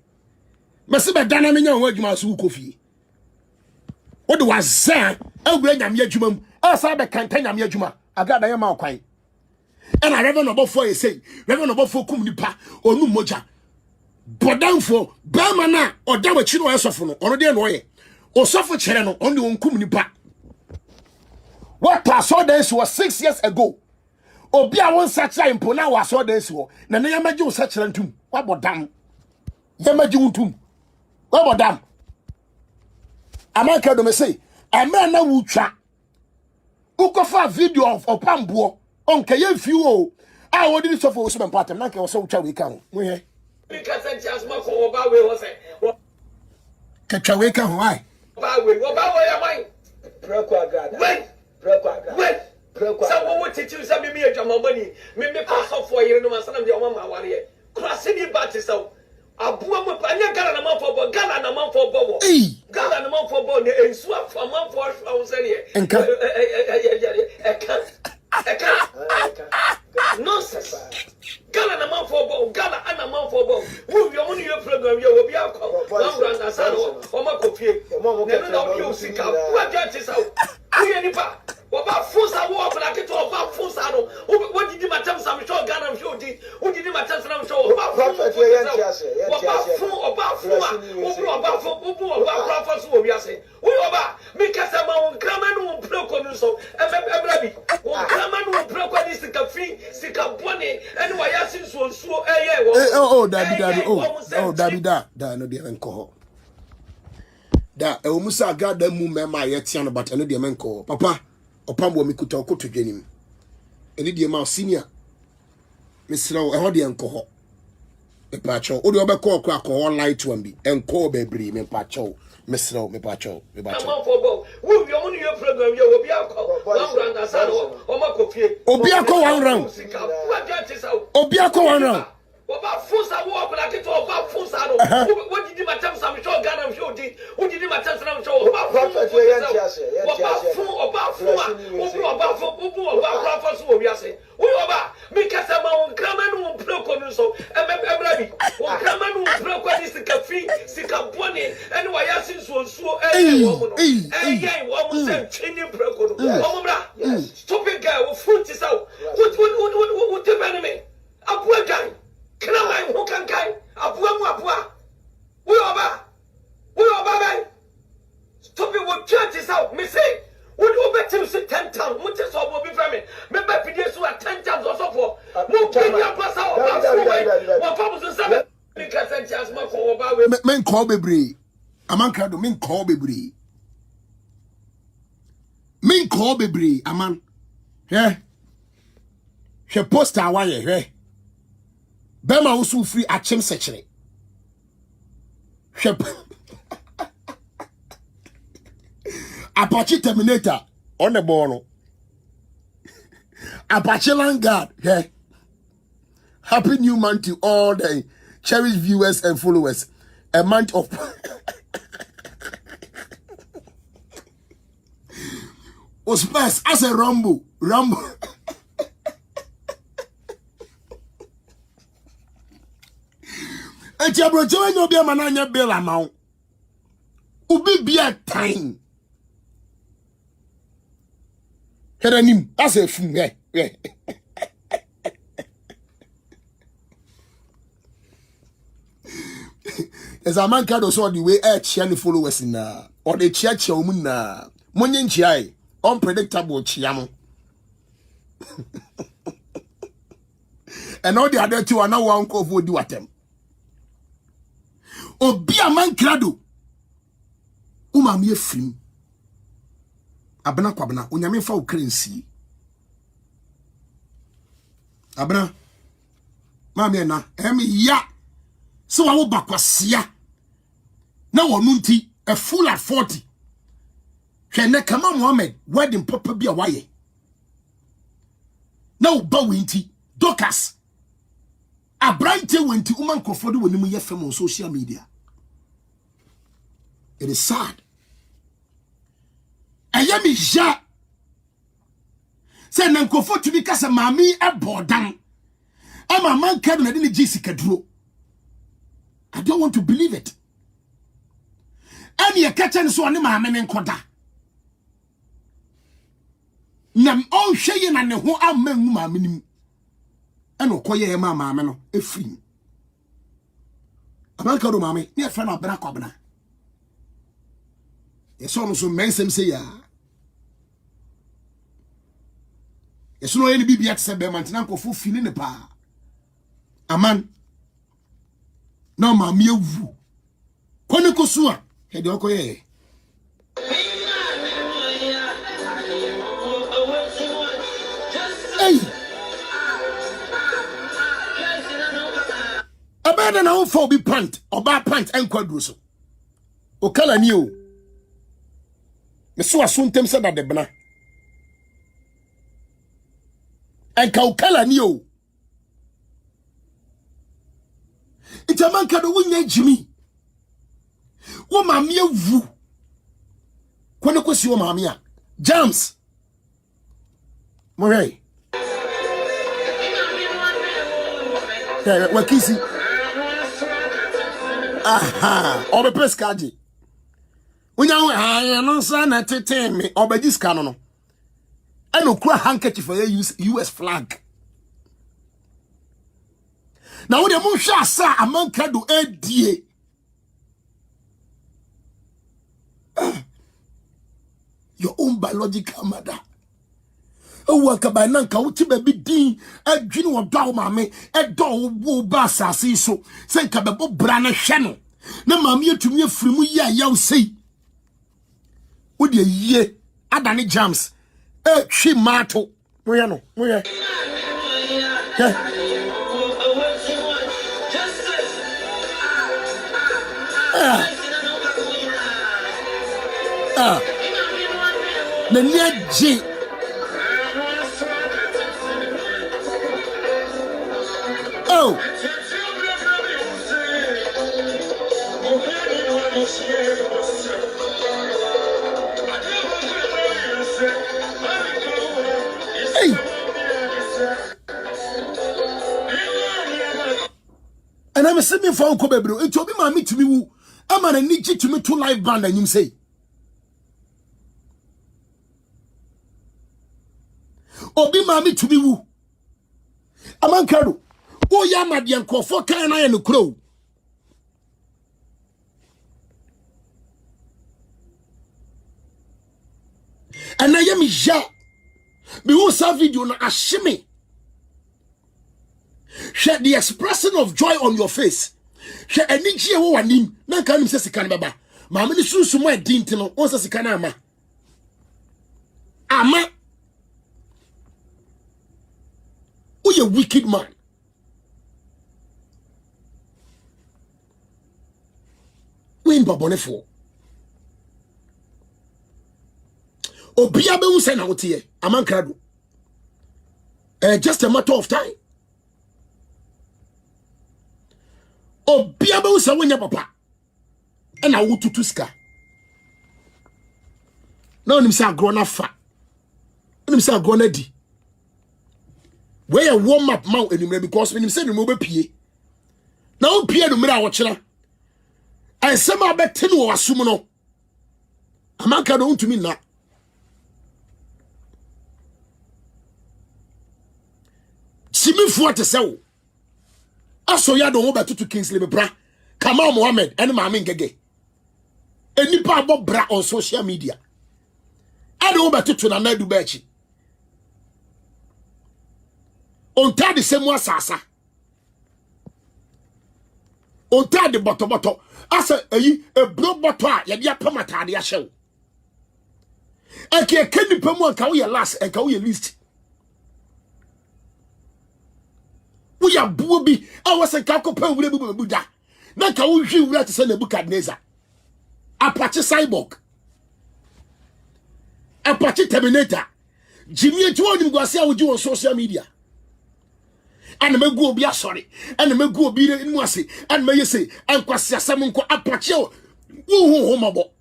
me se be dana me nya ho adwuma so kofi wo de wazan awura nyame adwuma mu asa be kanta nyame adwuma Agradaa ya ma kwan and I reverend obofo ye say reverend obofo kum nipa onu moja Bodanfo Bamana or Dawachino Esofo or the way or Sofo Chereno only on Kumnipa. What I saw this was 6 years ago. obi a won sacha impo na waso da esi ho na ne yamaji wo sacha ntum wabodam yamaji ntum wabodam Amankrado me say emra na wutwa ukofa video of opambo onka ye fi o a wodi ni sofo wo so patem na ke wo so wutwa we ka ho mo he because asma ko oba we wo say ketwa we ka ho ai oba we ya man preko Agradaa wait so what teach you say me adwamamani me pass off for year no man sanam de o ma ware cross ni bat so abua mo anya gala na man for bo gala na man for bo gala na man for bo ne ensu afa man for awu say ne enka nonsense gala na man for bo gala ana man for bo wo yo mo ni program ye obi akọ wan ran asa no o ma kofie ne no na obi o sika wo aja tisa wo ye nipa wo ba fusa wo obla ke to ba fusa no wo didi matam sam show Ghana show di wo didi matam sam show wo ba prophet ye yantiase wo ba fu oba fu wo oba fu wo oba prophet so wi ase wo oba me kasa ma won krama no won preko no so ebra bi won krama no won preko ni sika free sika bone ene wa yasin so eye wo dabi da no de enko da e wo musa Agradaa mu mema ye tia no but eno de menko papa opambo mi kuta okoto dwenim eni de ma senior misrawo e ho de enko ho e pacho o de obekọ okra ko online to ambi enko bebri me pacho misrawo me pacho wo bi omo ni ye program ye obi akọ wan round asa no o ma kofie obi akọ one round obi akọ one round oba fusa wo obla ke to oba fusa no wo didi matam sam show Ghana show di wo didi matam sam show oba prophet ye yantiase oba fu oba prophet so wi ase wo oba me kasa ma won krama no won preko no so ebra bi won krama no won preko di sika free sika bone ene wa yasin so wo mo no wo mo se twini preko no wo mo bra stupid guy wo fruit is out what the enemy abua guy kana mai ho kan kai abua we oba ben stop it what church is out me say would you bet him sit 10 times what is so be from me be pidie so 10 times also for mo be ya pass out what purpose say because as ma ko oba we men call bebre Amankrado men call bebre aman she poster wa ye Bema usu free achem sechere. Apache Terminator on the bono. Apache Landguard. Yeah. Happy new month to all the cherished viewers and followers. A month of Ospes as a Rambo. Eti abroche when you be a mananya bill amount. Ubi be a time. Hedanim, that's a fun, yeah. As Amankrado saw the way air chia followers in or the chia na monyen chiai unpredictable chiamo. And all the other two are now one call for do at them. Obi Amankrado umam ye frim abana kwabana onyame fa ukrensi abana mame na ya so wa wo bakwasia na wonu nti a full at 40 hwene kama Muhammad wedding papa bia waye na wo ba winti Dokas abrante wenti umankrofo de wonimu ye fam on social media. It is sad. Ayami ja say nankofo to be kasa mami ebodan ama Amankrado na de ni jisika duro. I don't want to believe it. Ani ekachen so ne maame ne nkoda nam on hweye na ne ho amman maame nim eno koye ma maame no efrim Amankrado maame ne fa na abena kwabena yeso no so mensem say ya It's no any bibi at sebe mantina nkofo fili ne pa. Aman. No ma mi ewu. Kone kosua. He de okoye. Hey. Abada na ofo bi pant, oba pant enkwaduro so. Okala ni o. Me so asuntem se da debna. Enka okala ni o. Iti Amankrado wunya jimi. Wo mami ewu. Kone kosi wo mami a. Jams. Moray. Wakisi. Aha, obe peskaji. Unyawe ha no sa na tete me obeji ska no no. Eno kura handkerchief for US flag. Na wo de mo hwa asa Amankrado adie. Your own biological mother. Waka by nanka uti baby din adwini wo dawo mame edo wo ba asase so se nka bebo bra na hwe no na mame atumi afirimu yi a yaw sei wo de yie adane jams hwi mato moye no moye na niaje oh hey and I'm sitting for uncle bebro it obi ma me tumi wu ama na niji tumi to live band anyim say obi ma me tumi wu Amankrado o ya made nkofo kan na ye no kro ana ye mi ja me who sa video na ashime share the expression of joy on your face share eniji e wo wanim na kan nim se sika na baba ma me ni sunsumo edin no o se sika na ama who you wicked man. Win babonefo. Obia be wu say na wote Amankrado. Just a matter of time. Obia be wu say wonya papa. E na wo tutu ska. Na onim say agro na fa. Onim say agro na di. Where a warm up mount anymore because when you say no be pie. Now pie no mira wo kira. I say ma bet no asum no. Amankrado untumi na. Simifu ate se wo. Aso ya do wo betutu Kingsley bra. Kamal Mohammed ene ma me ngege. Enipa abo bra on social media. Ade wo betutu na na du Bechie. On tade semu asasa. On tade boto asa eyi e bro boto a ye dia pamatade a hyew. Eke keni pamu anka wo ye last enka wo ye least. Wo ya buo bi a wo se ka kopa wure bu buda. Na ka wo hwi wure te se Nebukadnezar. Apache cyborg. Apache Terminator. Jimmy etu onim gwase a wo ji on social media. And me go be sorry and me go be in wase and me say and kwase asem nko apache wo mabo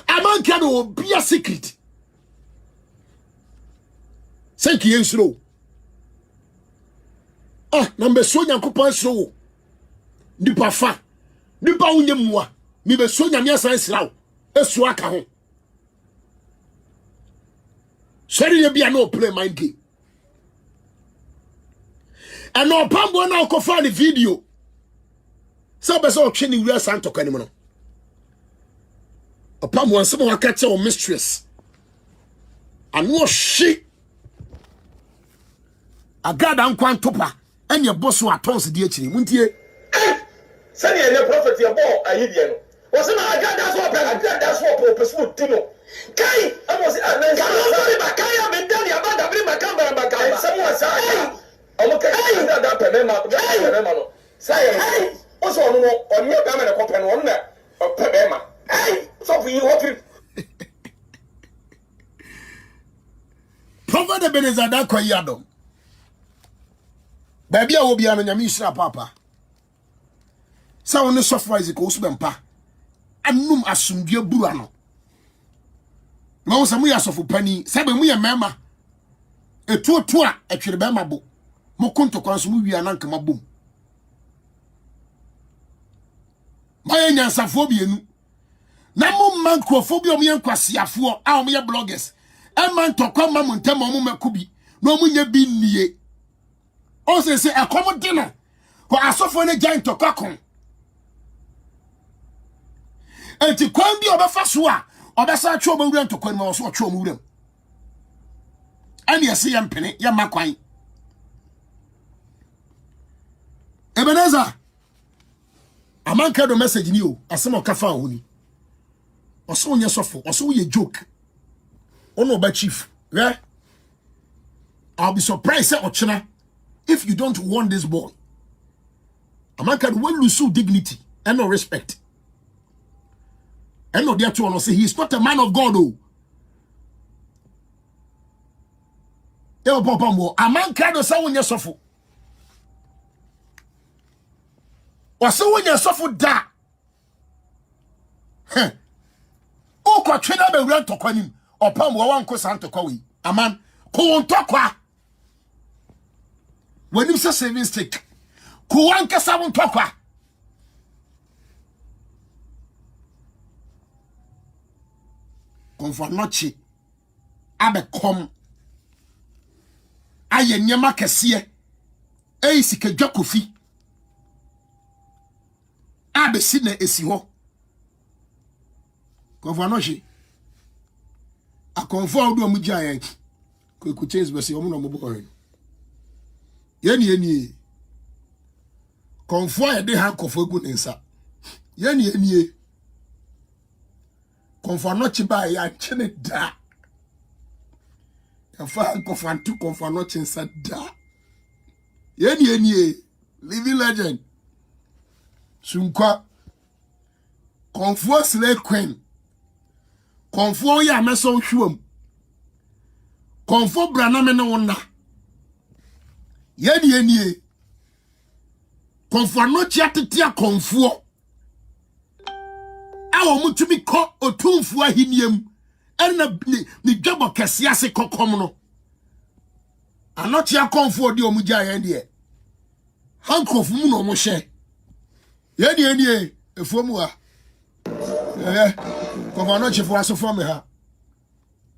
Amankrado be a secret thank you slow number so nyankopon slow nipa fa nipa unyemwa mi be so nyame asan sraw esu aka ho sorry you be no play mind game. And no pambo na ko fa the video. So be so twini wura san toka ni mo no. Upon one some wa catch your mistress. And what she Agradaa nkwan topa and your boss wa tons the actually won't ye send your prophet your ball ahidiano was na Agradaa so Agradaa so person tino kai amos Reba kai me dan ya banda bring makamba makamba someone say omoka Agradaa pemema no say also no onye ba me na kope no on na pemema so for you what Prophet Ebenezer da kwa yado baby a obi an nyame hira papa sa woni surprise ko so bempa anum asumdue buru ano ma wo samu ya sofu pani sa be mu ye mema etuotu a etwere be mabo mo konto kwanso mu wi ananka mabom ma ye nyansafo bienu na mo mankrofo bi o mo ye nkwasiafo a o mo ye bloggers e man tokwa ma mo ntem o mo makubi na o mo nya bi nie o se akomo dino ko asofo ne giant tokwa enti kwan bi obefa so a obesa atwe obewura ntokwa ni ma so atwe omwuram ani ese yampene ya makwan Ebenezer Amankrado message ni o asem okafa honi oso onye sofo oso ye joke ono ba chief yeah I'll be surprised say ochina if you don't want this boy. Amankrado will lose dignity and no respect. And no there to say he is not a man of God oh. Yo papa mo Amankrado sa wonya sofo. Wasa wonya sofo da. O kwa twena be wura ntokwa nim. Opam wo wanko san ntokwa wi. Aman ko ntokwa. When you say saving stick, kuwanka sabun tokwa. Konfanochi abe kom aye nyama kesiye sika dwakofi abe sine esi ho konfanochi akonfo odu omugya yen ku change bese omu no mobo yeni konfo de hankofo egu nensa yeni konfo no chiba ya chene da afa hankofo antu konfo no chensa da yeni living legend sunkwa konfo sle queen konfo ya meso hwom konfo brana me ne wona yeni konfo no chiatetia konfo awo mutumi ko otumfu ahiniem ena ni dwabo kese ase kokom no anotia konfo di omugya yen de hankofu mu no mo hye yeni efuomu a konfo no chifo asofo me ha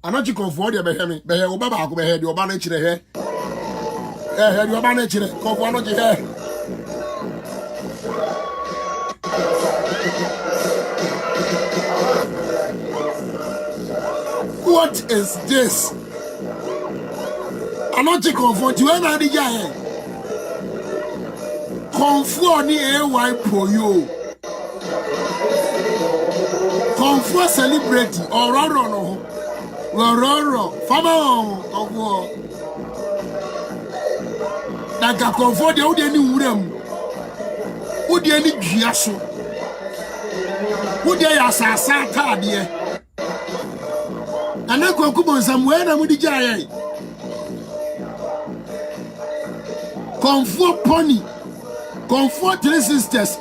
anochi konfo de behemi behe obaba ako behe de oba na chire he you are managing konfo no je What is this? Anochi konfo ti we na di ja konfo ni AY poyo konfo celebrity ororo no fama konfo daga konfo de odi ani wuram odi ani dua so odi ya sasa taade ana konkubo nsam na mudi jaye konfo pony konfo three sisters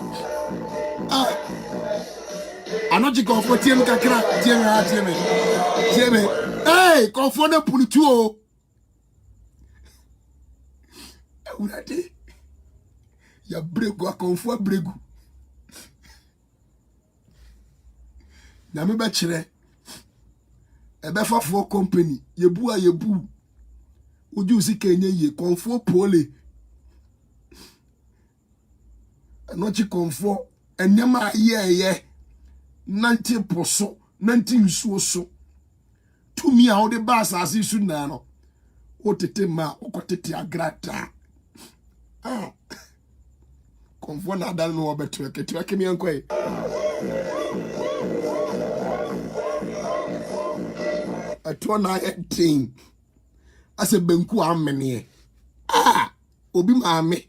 anoji konfo tiem kakra tieme hey konfo na pulutu o urade ya bregu akonfo bregu na me ba kire ebefa for company yebu oju sika enye ye konfo pole anochi konfo enyama ye 90% nanti so to me how the bass as is na no otete ma okotete Agradaa konfo na dal no obeto ketu mi ankoi ato na thing ase benku amene obi maame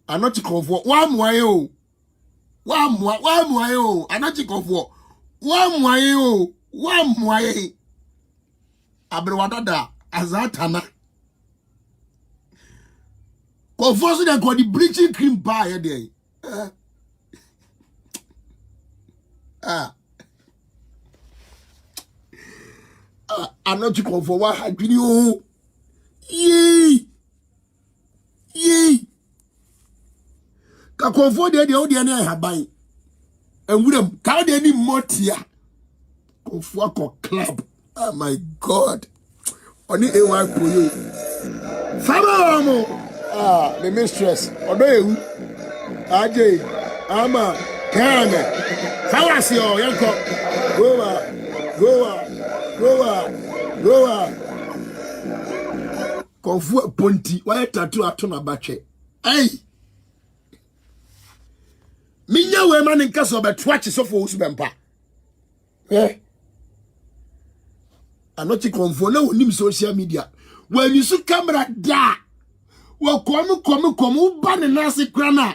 anoti konfo wa moaye o anoti konfo wa moaye abrewadada azatana konfo so dey call the bleaching cream bar here there anoti konfo wa hadwini o ye ka konfo de o de na haban enwuram ka de ni motia konfo akọ club. Oh my God. Oni ewa koyo. Fama mo. The mistress. Odo ewu. Aje. Ama. Kane. Fawasi o yanko. Goa. Konfu ponti. Wa tattoo ato na bache. Ai. Minya we man nka so betwache so for usbempa. Anoti konfo na onim social media when you see camera da wo komu ba ne nase kra na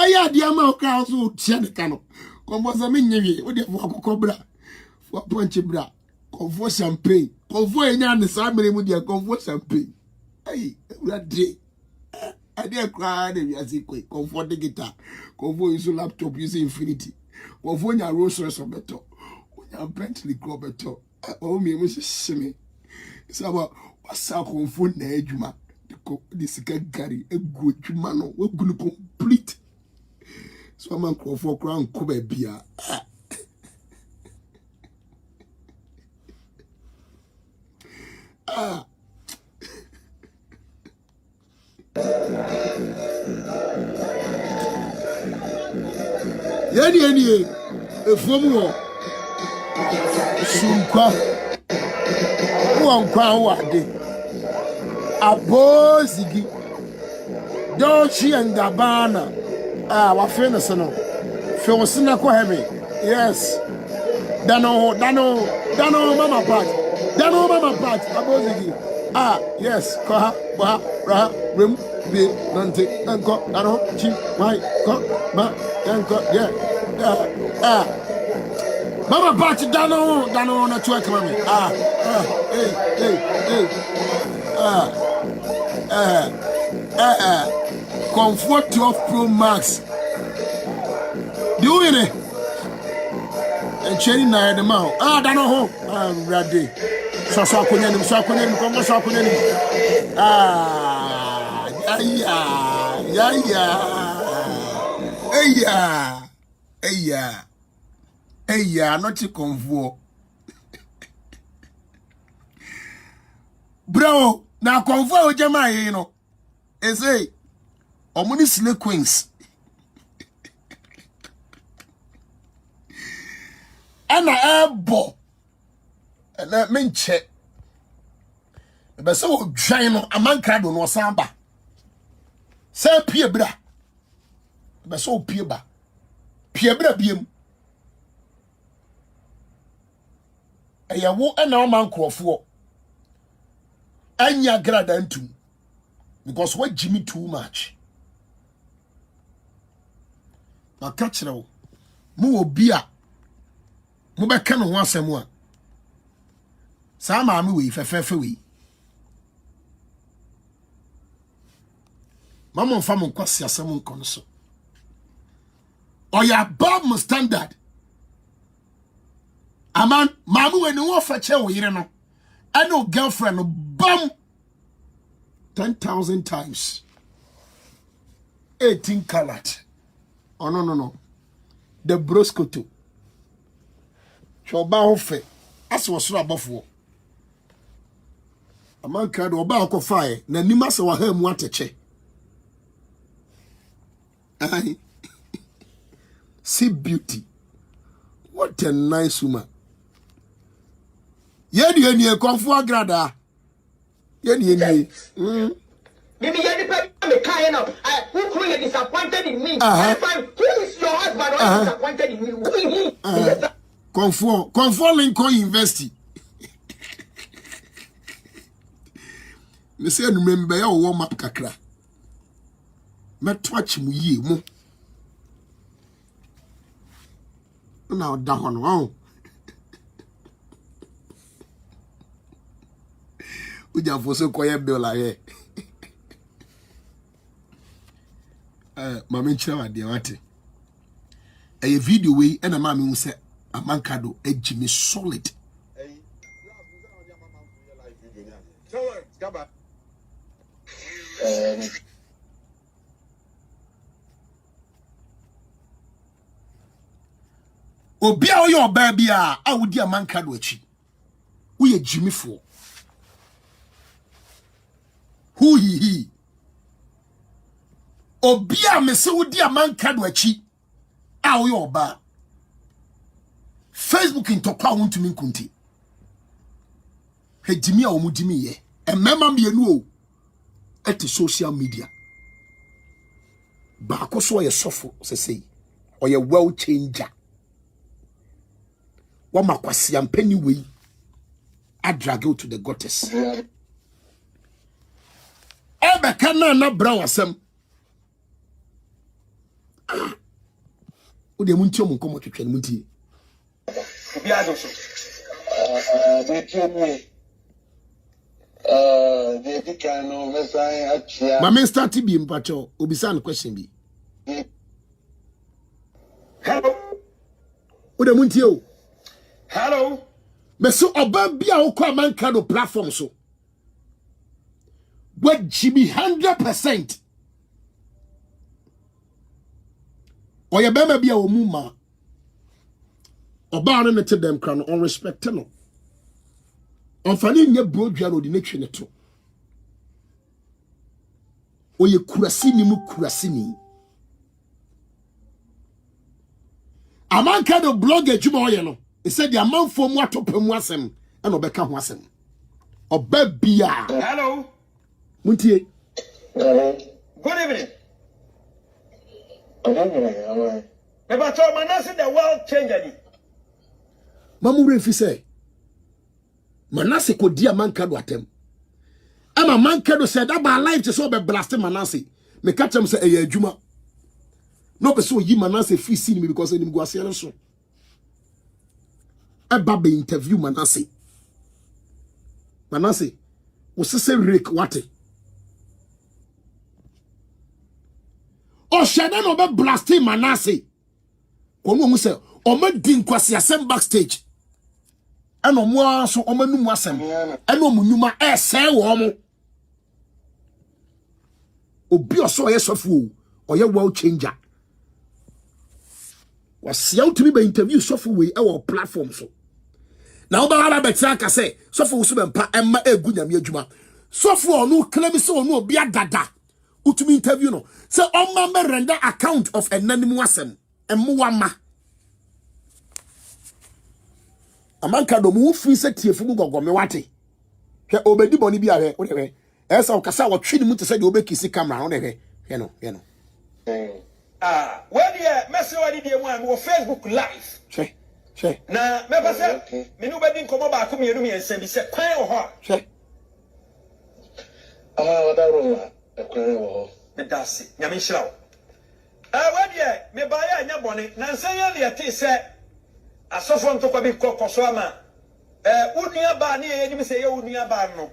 oya dia ma okra so tia de kano konfo za menyewe wo de fo akokobra fo ponche bra konfo champagne konfo enya ne sa mere mu dia konfo champagne ai urade ade kra de wi asikwe konfo de guitar konfo use laptop use infinity konfo nya Rolls Royce beto onya Bentley Club beto oh me mo shime saba wasa konfo na adwuma de sika gari egu adwuma no wagunu complete so Amankrado kra nko ba bia yani efomu sunkwa wankwa wade abozigi dochi ngabana wa fene no fe sina ko hemi yes dano mama pat abozigi yes ko ha ra rem be nante anko dano chi mai ko ma anko yeah Mama Bechie dano na twerk mami. Comfort 12 Pro Max. Do it. And cherry na the mouth. Dano ho. I'm ready. So kunyani komo so kunyani. Yeah, not to convo. Bro, now convo jama you know. Say, omuni slay queens. And I ebo. And that mean check. But so giant Amankrado no samba. Say pie bra. But so pie ba. Pie bra biem. Eyawo na Amankrado anya Agradaa ntum because what Jimmy too much na catch now mu obi a mu be ka no ho asem a sa ma me we fefefe we mama mfa mo kwasi asem nkon so oya above my standard aman mamu we no fa che wo yire no no girlfriend no bam 10,000 times 18 karat oh no the broskoto choba ofe as was so abofo Amankrado oba akofae na nima se wa ha mu ateche ai see beauty What a nice woman. Yeni konfu Agradaa. Yeni. Maybe any person may kind of who is disappointed in me. Who is your husband or disappointed in me? Who is he? Conform Lincoln University. Me say no member ya warm up kakra. Me touch mu yi mu. Na da ho no. Uja for so koye bill la here. Mama nchira wa de wate. A video we na mama hu say Amankrado ejimi solid. Obia o your baby a wudi Amankrado achi. Wo ye Jimmy for. Who he? Obia me se wudi Amankrado achi. A wo your ba. Facebook intokwa wontumi nkunti. He Jimmy a wo Jimmy ye. Emema mienu o. Eti social media. Ba akoso ye sofo sesei. O ye world changer. Wama kwasi ampeni wei. I drag you to the goddess. Ebe kana na bra Asem. Ode munti o munkomo twetwe munti. Biado so. The kind of message. My main start be mpacho. Obisan question be. Hello. Ode munti o. Hello. Meso oba bia wo kwa Amankrado platform so. What Jimmy 100%. Oya bema bia wo muma. Oba no nete dem kra no on respect no. On fani nye brodua no di netwe ne to. Oye kurasini mu kurasini. Amankrado blog ejuma oye no. He said the amount for mu atopemu asem and obeka ho asem. Oba bia. Hello. Muntie. Good evening. But Manase the world changed. Mamu refi say Manase ko di Amankrado atem. Ama Amankrado said that my life is so be blasting Manase. Me catch him say e adwuma. No be so yi Manase free see me because him go ase so. Eba be interview Manase. Manase wo sese rake wate. O shada no be blasting Manase. Onu mu say o ma din kwase Asem backstage. Ano mo aso o manu mu Asem. Ano mu nyuma ese wo mo. Obi oso ye sofu o ye world changer. Was yaw to me be interview sofu we e wo platform so. Na oba hala betra ka say sofu so be mpa emma egu nyame adwuma. Sofu onu klemi se onu obi adada. Utumi interview no. Say on ma render account of enanimu Asem. Emu wama. Amankrado mu free set tie fumu gogo me wate. Hwe obedi boni bia hwe wo hwe. Esa o kasa wo twi ni mu te se de obekisi camera wo hwe. Hwe no. When you message what did you want Facebook live? Che. Na me pasa me no bedi nkomo ba ko mienu mi ense bi se kwan wo ho. Che. Wadaro ekwan wo. Me dasi. Nyame hira wo. When you me ba ya nya boni na nsan ya le te se asofo ntokwa bi kokoso ama. Unia ba ni ye ni se ye unia ba no.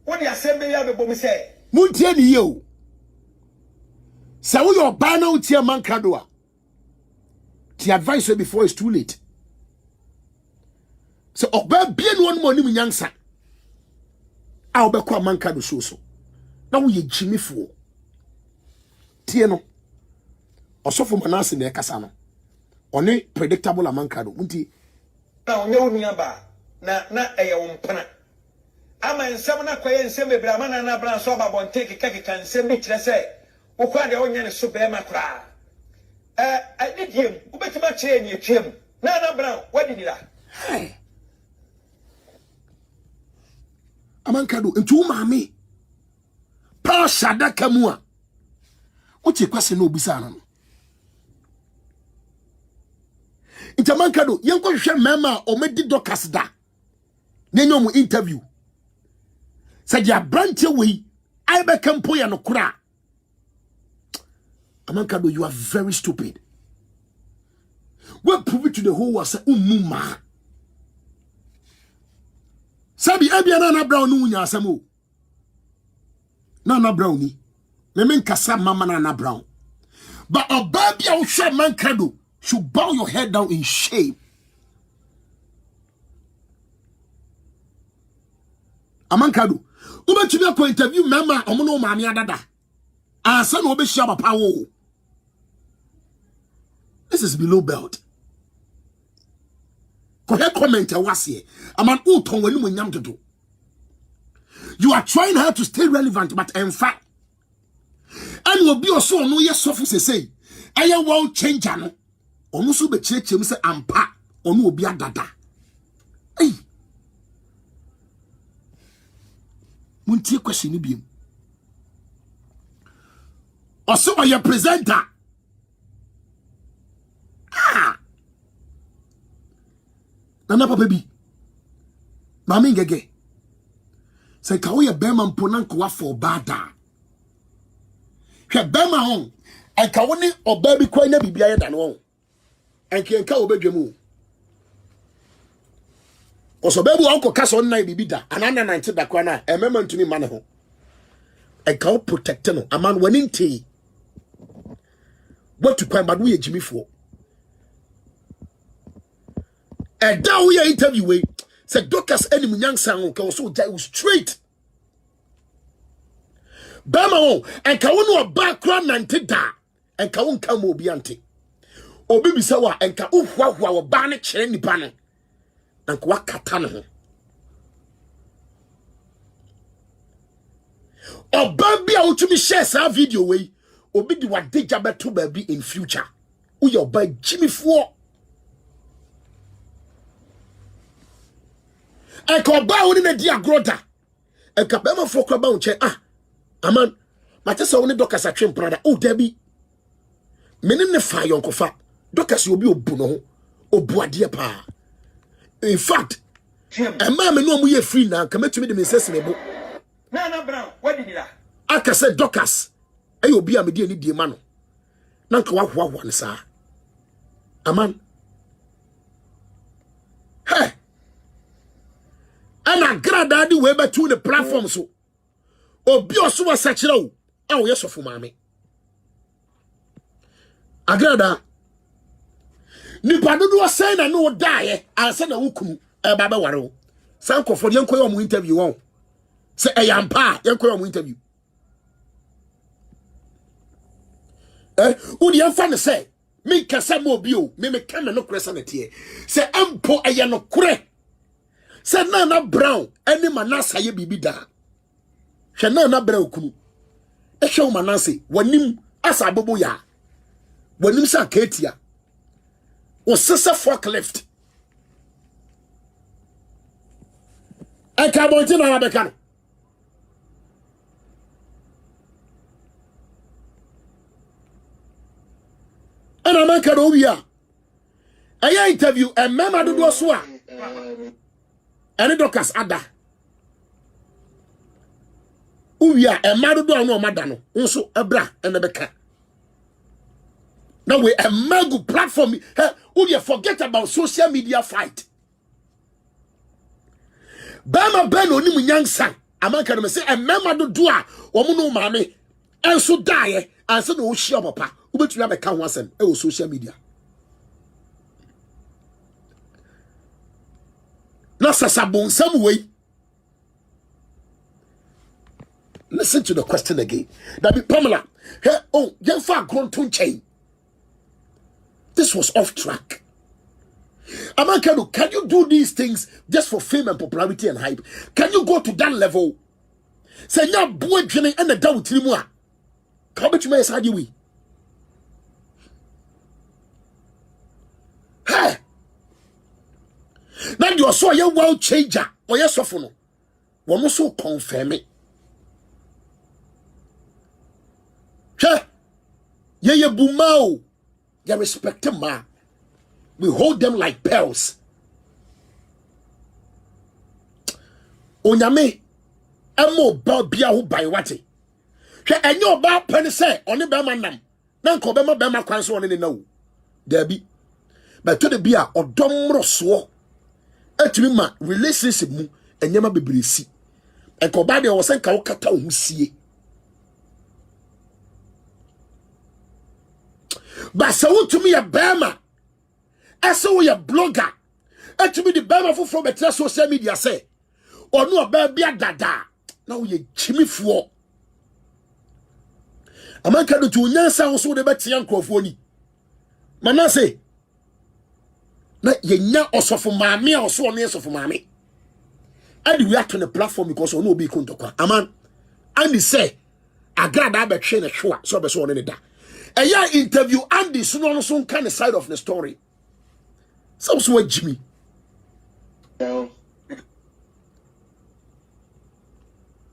Wodi Asem be ya be bom se. Muntie ni ye o. Sa wo your ba na utie Amankrado a. The advice you before it's too late. So oba bia no no ni nyansa. A obekwa Amankrado so. Na wo ye Jimmy fo. Tie no. Osofo Manase na ekasa no. One predictable Amankrado. Muntie. Na onye unia ba na eye wo mpana. Ama nsem na kwaye nsem bebra mana na bra so babonte keka nsem bi kire se ukwa de onye ne so be makra. Adidiem ubetima kire ni etwem Nana Brown, what did that? Hey. Amankrado, into mami. Pa shada kamua. Uche kwase no bisana. Into Amankrado, yanko hwe mema o medi dokas da. Nenyo mu interview. Said ya branch away, I become poya no kura. Amankrado, you are very stupid. What prove it to the whole world say umuma. Sabi Abia Nana Brown nunya asemo. Nana Brown ni. Me men kasa mama Nana Brown. But a baby out share Amankrado should bow your head down in shame. Amankrado, ube chibia ko interview mama omono maami adada. Ansa no obe share papa wo. This is below belt. Ko he comment wase. Aman uton wani mo nyam dodo. You are trying hard to stay relevant, but in fact, and will be also no yes sofu say. Aya world changer no. Onu so be chirechim se ampa onu obi adada. Hey. Muntie question ni biem. Also your presenter. Ah. Nana papa bi. Mami ngege. Say ka wo ye bema mpona nko for bada. Hwe bema hon. En ka wo ni oba bi kwa na bibia ye da no. En ki en ka obedwemu. Koso bebu anko kasa on na bibi da. Anana 90 da kwa na emema ntumi ma ne ho. En ka wo protect no. Aman wani nti. What to point bad we Jimmy for. And down we interview we said Doctors enemy young sang can also die straight. Bama and Kawunu background 90 da and Kawun Kamo Bianti. O baby sawa and Ka wa banner chain banner and Kwakatana. O baby out to me share some video way. Obi di what they jabber to baby in future. We are by Jimmy for. I call bow in a Agradaa. And Kabema for Crabon chair. Ah, Aman, Matessa only Doctors a train brother. Oh, Debbie. Menin the fire, Uncle Fat. Doctors will be a buno, or bois pa. In fact, a man no more free now. Come to me the necessary. Nana Brown, what did that? I can say Doctors. I will be a median dear man. Nanka one, sir. Aman. Hey. And Agradaa di way between the platform so. Obi oso wa sachira o. Oh yes of mama. Agradaa. Nipa dodo say na no die ansa na wukunu e baba ware o. Sanko for yen koyo mu interview won. Say e yampa yen koyo mu interview. Udi anfa ne say me kasa mo bi o me kama no kresa na tie. Say ampo eye no kure. Say Nana Brown any manasa ye bibi da. She Nana Brown kunu. E show manase wanim asa abobo ya. Wanim sa ketia. O sesa forklift. E ka bonti na abeka no. And Amankrado wi a. Aya interview e mema dodo so a. Any Doctors ada. Uwia e madodo no madano. Nso ebra enebeka. Now we a magu platform. Hey, you forget about social media fight. Bama ben oni munyansa. Amankrado me say e mema dodo a omo no maame enso die anse no hia papa. Ubetumi abeka ho asem e social media. Na sasabon some way. Listen to the question again. That be Pamela. Hey, oh, you far grown to chain. This was off track. Amankrado, can you do these things just for fame and popularity and hype? Can you go to that level? Say now boy training and the down with Trimua. Come to my side, we. Hey, the also a world changer or yes of no one also confirm it. Ye bumao, ye respect them, ma. We hold them like pearls. Onyame, emo ba bia hu by wate. Hwe enyo ba pen say oni be manam. Na nko be ma kwan so oni ne na. There be. But to the bia odom roso. Etumi ma relationship mu enyama bebresi. Enko ba de wo sen ka wo kata wo sie. But so to me a bema. Asa we a blogger. Etumi the bema from betra social media say. Or no baby dada. Now ye chimi fuo. Amankrado to nyansa also de beti yankofo ni. Manase. Na ye nya osofo maame a oso ne osofo maame. And we act on the platform because ono be kontokwa. Aman and say Agradaa Bechie na hwa so be so ne da. Eya interview Andy so no so kind of side of the story. So Jimmy. No.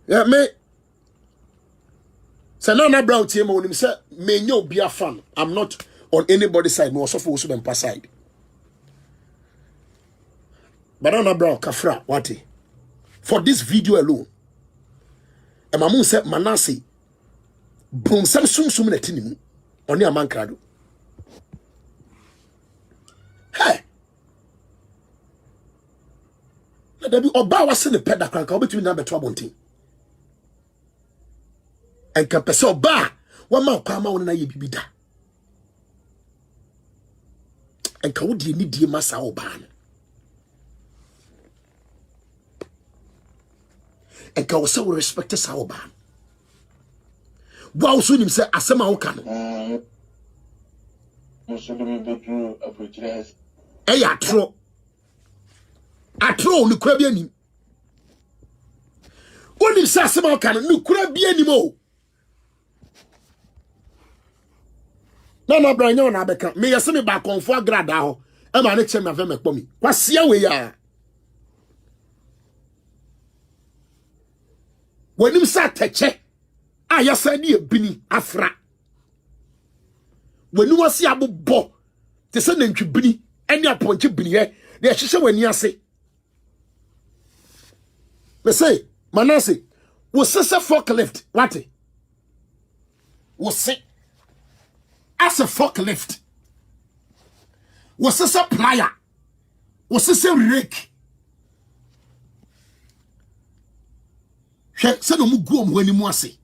Yeah, me. So now Brown team when him say me no be a fan. I'm not on anybody's side. Me also for them pass side. But now Brown kafra what? For this video alone. And my mom said Manase. Boom some sum na tinimu. Oni Amankrado. Hey. Na dabi oba wase ne peda kranka obetumi na beto abonten. Enka pese oba wa ma kwa ma wona na ye bibida. Enka wo die ni die masa oba no. Enka wo se wo respect sa oba. Wow, so him say Asem a wo ka no. Most of them bedroom approaches. Eh ya tro. Atro ni kura bi anim. Woni say Asem a wo ka no ni kura bi anim o. Na branya na beka. Me yese me ba konfo Agradaa ho. E ma ne che me avem ekpo mi. Kwasia we ya. Wonim sa teche. Ya said ye bini afra. When you was ya bo, te send them to bini, and ya point to bini, they are when you say. Me say, Manase, was this a forklift? What? Was it as a forklift? Was this a plier? Was this a rake? She said, no more go when you must say.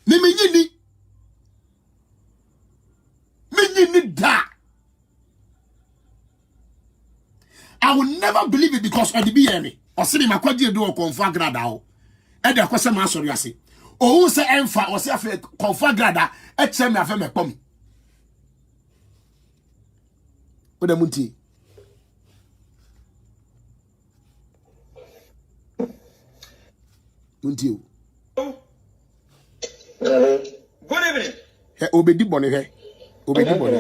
Menyini da. I will never believe it because of the BME. Or see my quadri do confirm Agradaa. And the question my sorry say. Oh, who say emfa or say confirm Agradaa et sem me afem ekpom. What the munti? Munti. Good evening. Obedi boni he. Obedi boni.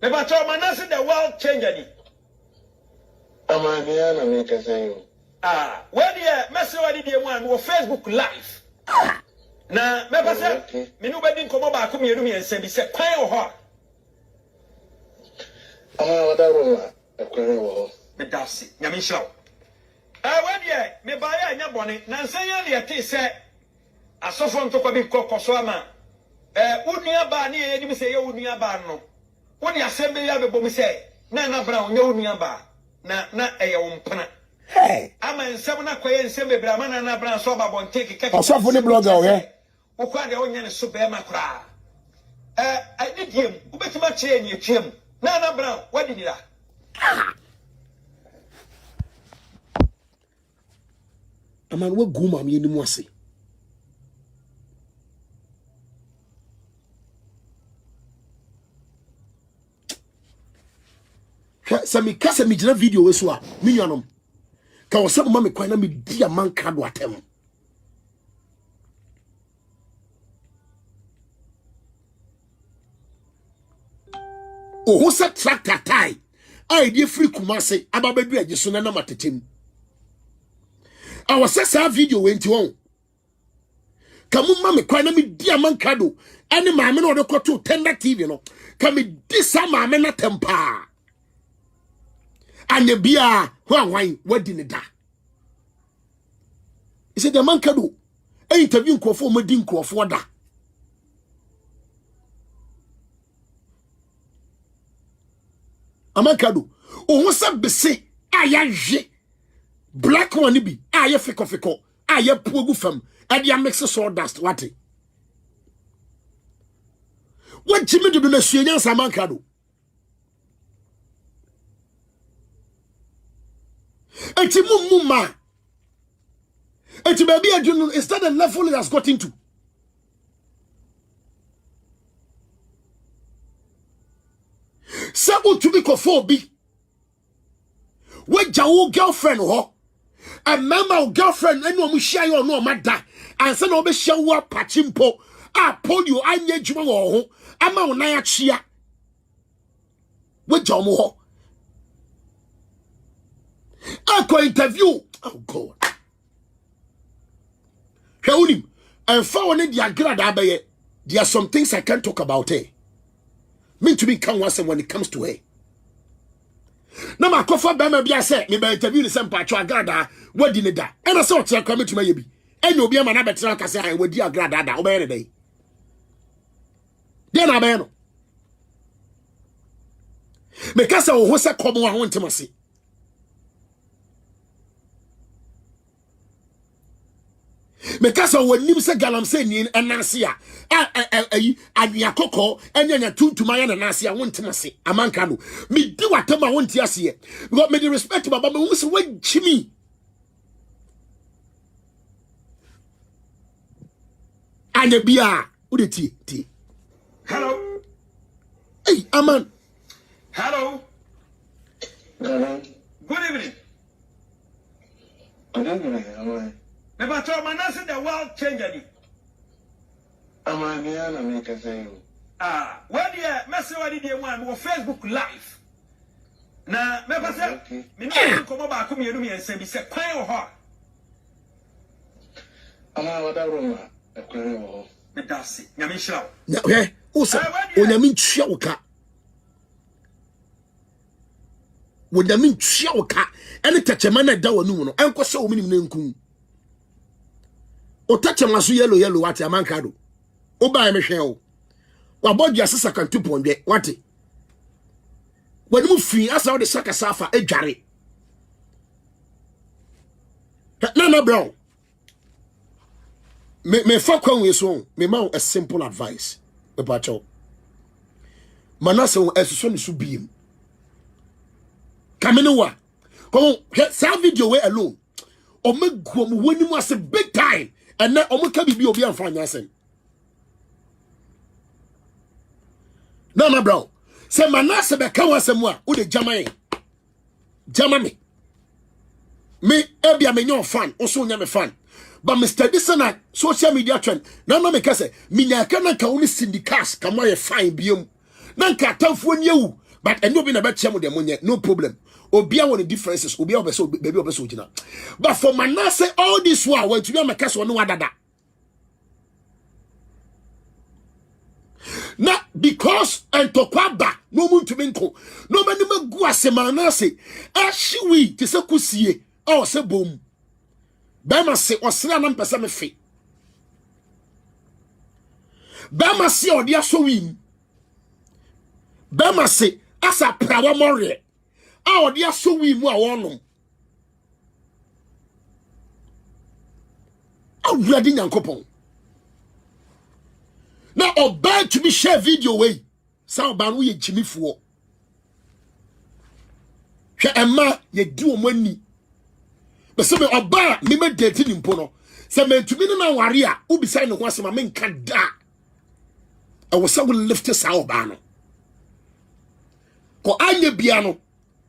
Never told Manase the world changer. Amania na me kasa. Where the message wadi the one wo Facebook live. Na me pasa me no bedi nkomo ba ko me enu me nsem bi se kwan wo ho. Wada ro ma kwan wo ho. Me dasi. Nyame nhyira. Where the me ba ya nya boni na nsan ya le te se asofo ntokwa bi kokoso ama unua ba na ye nim se ye unua ba no woni asem be ya bebo mi se na bra onye unua ba na eye wo mpana ama nsem na kwaye nsem be bra ma na bra so ba bonte keke asofo ni blogger o he wo kwa de onye ne so be ma kra adidiem ubetima che ni etwem na bra wadi dira aman we guma mi enimu ase. Sa mi kasa mi jina video we so a mi nuanom ka wo se mo me kwan na me di Amankrado atem o ho se tractor tie idea free Kumase ababedu ajiso na matetem. I was say video went on. Kamu mame kwa na me di Amankrado ene maame no de koto tender TV no ka me di sa maame na tempa anye bia hwan wadi ne da. He said Amankrado e interview nkofo mo di nkofo da. Amankrado o se bese ayaje black one bi aye feko aye puogu fam Agya mix sawdust what? What Jimmy do na suenya Amankrado? Eti mumma. Eti baby adunu is that the level it has got into? Say to be kofobi. What jawo girlfriend ho? A mama girlfriend and no share your no mada. And so no be show pachimpo. I pull you I need you ho. Ama unaya chia. What jamu ho? I go interview. Oh God. Hewunim. And for the Agradaa abaye. There are some things I can't talk about her. Mean to be can once when it comes to her. Na makofa ba ma bia se me ba interview ni se mpacho Agradaa wadi ne da e na se o tia kwa metuma ye bi enyo obi ama na betra ka se an wadi Agradaa da obaye ne dai de na ba no me ka se o ho se komo a ho ntemase me ka se o nim se galam se ni enanse a anua kokko enya tuntuma ya nanase a wontemase Amankrado me di watama wonti ase because me the respect baba me wo se wagimi anya bia wo de ti Hello. Hey Aman. Hello. Hello. Good evening. Good evening. Never told Manasa the world changed you. Amaniana make a say. Where the message did you want on Facebook Live? Now, never say, me no come back come here and say, be say, pay or her. Amankrado, Me that's it. Yamisha. Na osa onyame ntwa woka wonyame ntwa woka ene tachema na da wonu no enko se ominim na nku o tachema so yellow wate Amankrado o ba me hwe o wa bodua sesa kan tupondwe wate wani mu fi asa de saka safa adware na bro me fa kwan we so me ma a simple advice Bacho Manasa esuso ni so biem kamene wa come sa video we alone o megwo mo woni mu ase big time and na o mo ka bibi obi anfa nyasen na bro se Manasa be ka wasem a wo de jama me ebia me nyon fan o so nya me fan. But Mr. Disana social media trend. No me kase minya kana ka uni syndicates kama ye fine biom. Nanka tamfo nyewu but enyo bi na betia mo de monye no problem. Obia won differences obia obeso baby obeso gina. But for Manase all this while when to be make kase no wadada. Na because entokwaba no muntu benko no mani magu ase Manase ahyiwi te se kusie o se bom. Bema se osena na mpesa me fe. Bema se odi aso wim. Bema se asa prawa more. A odi aso wim a wonom. Awurade Nyankopon. Na oba to be share video way. Sa oba no ye jimifo. Hwe emma ye di omani. Se me oba me date ni mpo no se me ntumi na ware a ubisa ne ho asema me nka da e wo se wo lift sa oba no ko anye bia no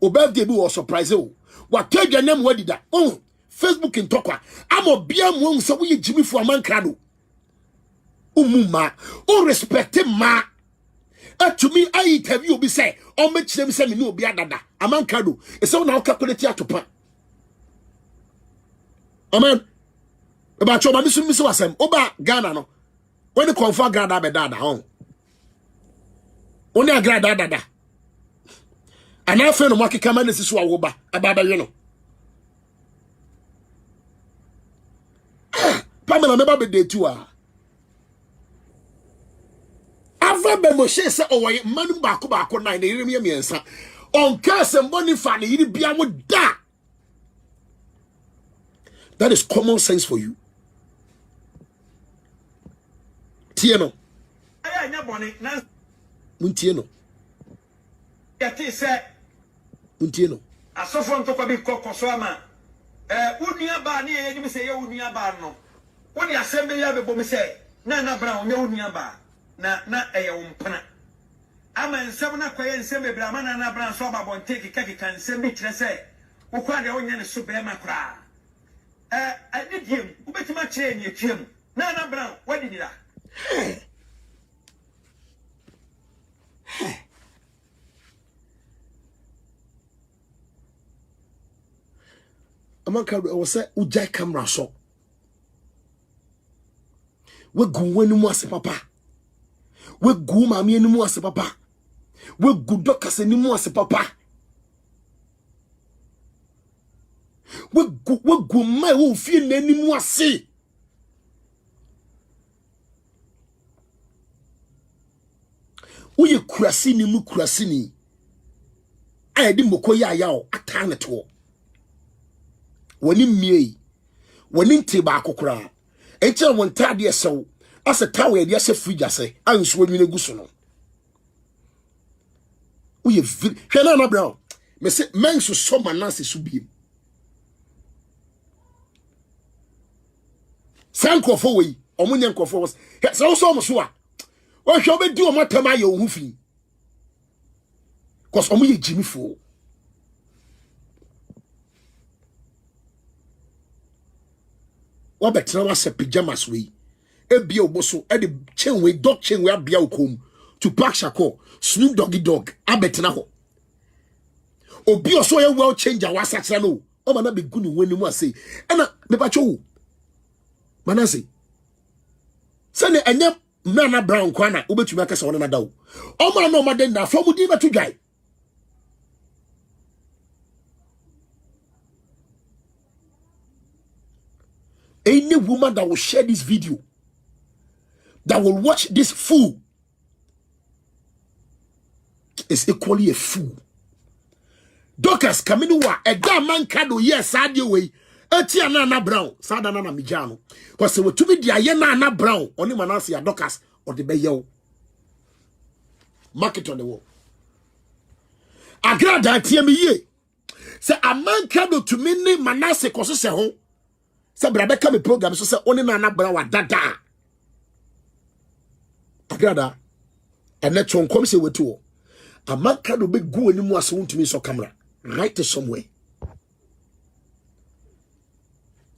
oba de bi wo surprise o wa tadwa nam wadida Facebook ntokwa amo bia mo se wo ye jimifo Amankrado umuma o respect ma atumi ayi interview obi se o me kire me se me no obi adada Amankrado. It's all now calculate ya to pa. Amen. About your miss Asem. Oba Ghana no. When you confirm Agradaa be dada home. Only Agradaa dada. And I feel no market come and this is what woba ababa you know. Pamela meba be day too ah. Ava be Moshe say oh manu baako na na yiri miensa. On case money fa na yiri bia wo da. That is common sense for you. Tieno. Aya nya boni na Muntieno. Yati say Muntieno. Asofo ntokwa bi kokoso ama. Unua ba na ye ni say ye unua ba no. Wodi asem be ya be bom say na bra o me unua ba. Na eye wo mpana. Ama nsem na kwaye nsem be bra ma na bra so ba bon take kika nsem bi kire say wo kwa de onya ne so be ma kra. Adidiem ubetima kire ni atwam. Na bra wadi dira. Amankrado I was say ujai camera so. We go wenu ase papa. We go mami enu ase papa. We go dokas enu ase papa. We go my wo fie nanimu ase. Uye kurasini mu kurasini. Ayedi moko ya o atane to. Wani mie. Wani nte ba akokora. Eche won tade esew. Ase tawo ye de ase fridge ase. Anso wani na guso no. Uye hwe na bra. Me se men so manase so biem. Sankofo we. Omunye nkofo was. Se wo so mo so a. O hwe obedi o matama ye ohu fi. Cause omu ye Jimmy fo. Wabetra wa se pajamas we. Ebia oboso e de chen we dog chen we abia okom to pack shako Snoop dog abetra ho. Obi oso ye well change wa sakra no. O ma na be gunu wani mu ase. E na me pa cho. Manase. Sane enya Nana Brown kwana ubetumi akasa wona nada wo. O ma no ma den na from di beto dwai. Any woman that will share this video, that will watch this fool, is equally a fool. Dokas kaminuwa eda Amankrado yes adie we eti Nana Brown sada Nana Mijano because we to be dia ye Nana Brown oni manase ya Dokas or the beyo market on the wall. Agradaa tie me ye se Amankrado to me ni manase koso se ho se brabeka me program so se oni Nana Brown wa dada Agradaa ene chonkom se wetu Amankrado be go ani mu aso ntumi so camera right somewhere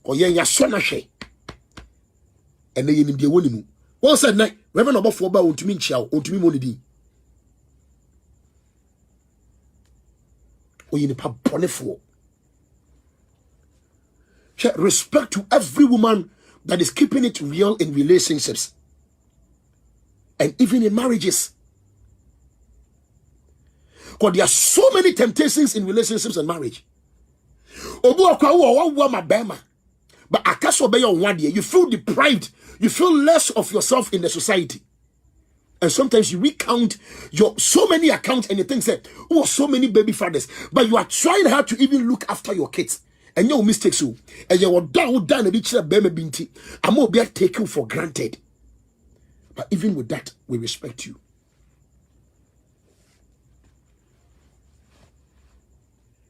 oye ya so na hwe ene ye nim de woni mu won said na reverend obofo ba ontumi nchia ontumi mo nidi oye ni pa bonefo. Respect to every woman that is keeping it real in relationships and even in marriages. Because there are so many temptations in relationships and marriage. But you feel deprived. You feel less of yourself in the society. And sometimes you recount your so many accounts and you think, say, oh, so many baby fathers. But you are trying hard to even look after your kids. And your mistakes, so and you are down a bit baby binti. I'm not be taken for granted. But even with that, we respect you.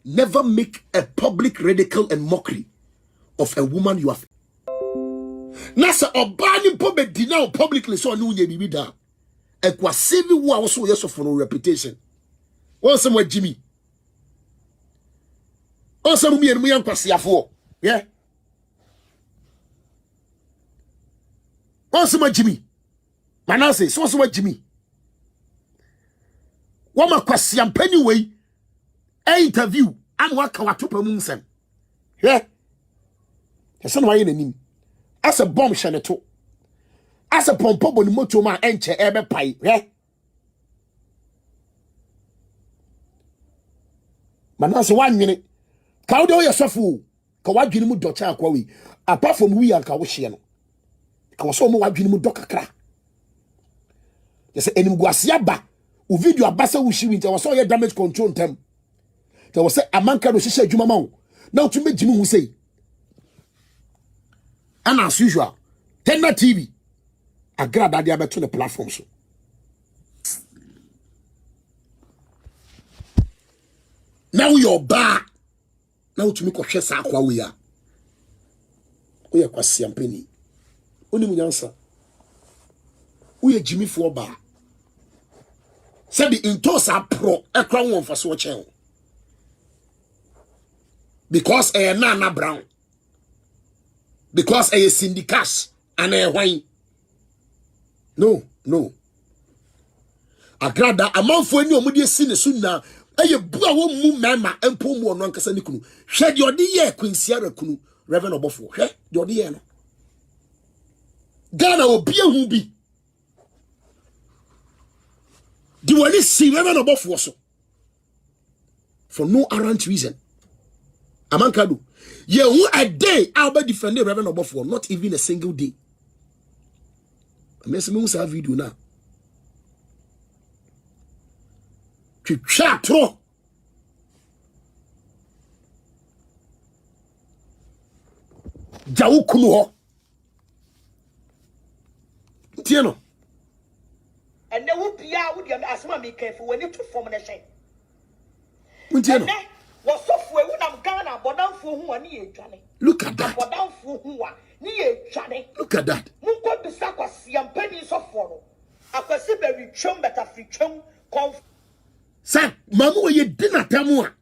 Never make a public ridicule and mockery of a woman you have. Nasa obani pobe deny publicly so anu nye bibi da. Ekwa save wo also yes for no reputation. One somewhere Jimmy. On some me and me kwasiafo. Yeah. On some Jimmy. Manase so Jimmy. Wama kwasiam penny way. interview and waka watopa mu nsem hwe ese no waye nanim as a bomb sheneto as a pompo boni moto ma enche ebe pai hwe manase wanwene ka wo de wo yesofo ka wadwene mu docha akwa wi apart from we anka wo hye no ka wo so mo wadwene mu dokakra yese enim guase aba o video abasa wo hyi wi nti wo so ye damage control ntem te wo se Amankrado hye adwuma ma wo na wo tumi gimi hu sei and as usual Tena TV Agradaa dia beto the platform so now your bar now to make a sa akwa we ya o ye kwasi ampeni oni munyansa o ye Jimmy for bar said the intosa pro ekra won for so chen because Nana Brown because syndicate and wine no Agradaa amanfo ani omudi si ne sunna bua wo mu mema empo mu ono ankasa ne kunu hwe de odi ye kwensiara kunu Reverend Obofo hwe de odi ye no Ghana obi ehu bi di wani si Reverend Obofo so for no apparent reason Amankrado ye who a day I'll be defending Reverend Obofo not even a single day I'm saying we have video now Twitwa jawu kunu ho tieno and there will be out with your asthma be careful when you to form a shame tieno was so for when Ghana but down for who are look at that but down for who are near Johnny look at that munko bisakwa siam penny so for akwasi be retwom better free twom conf sa mamu ye dinner tamu a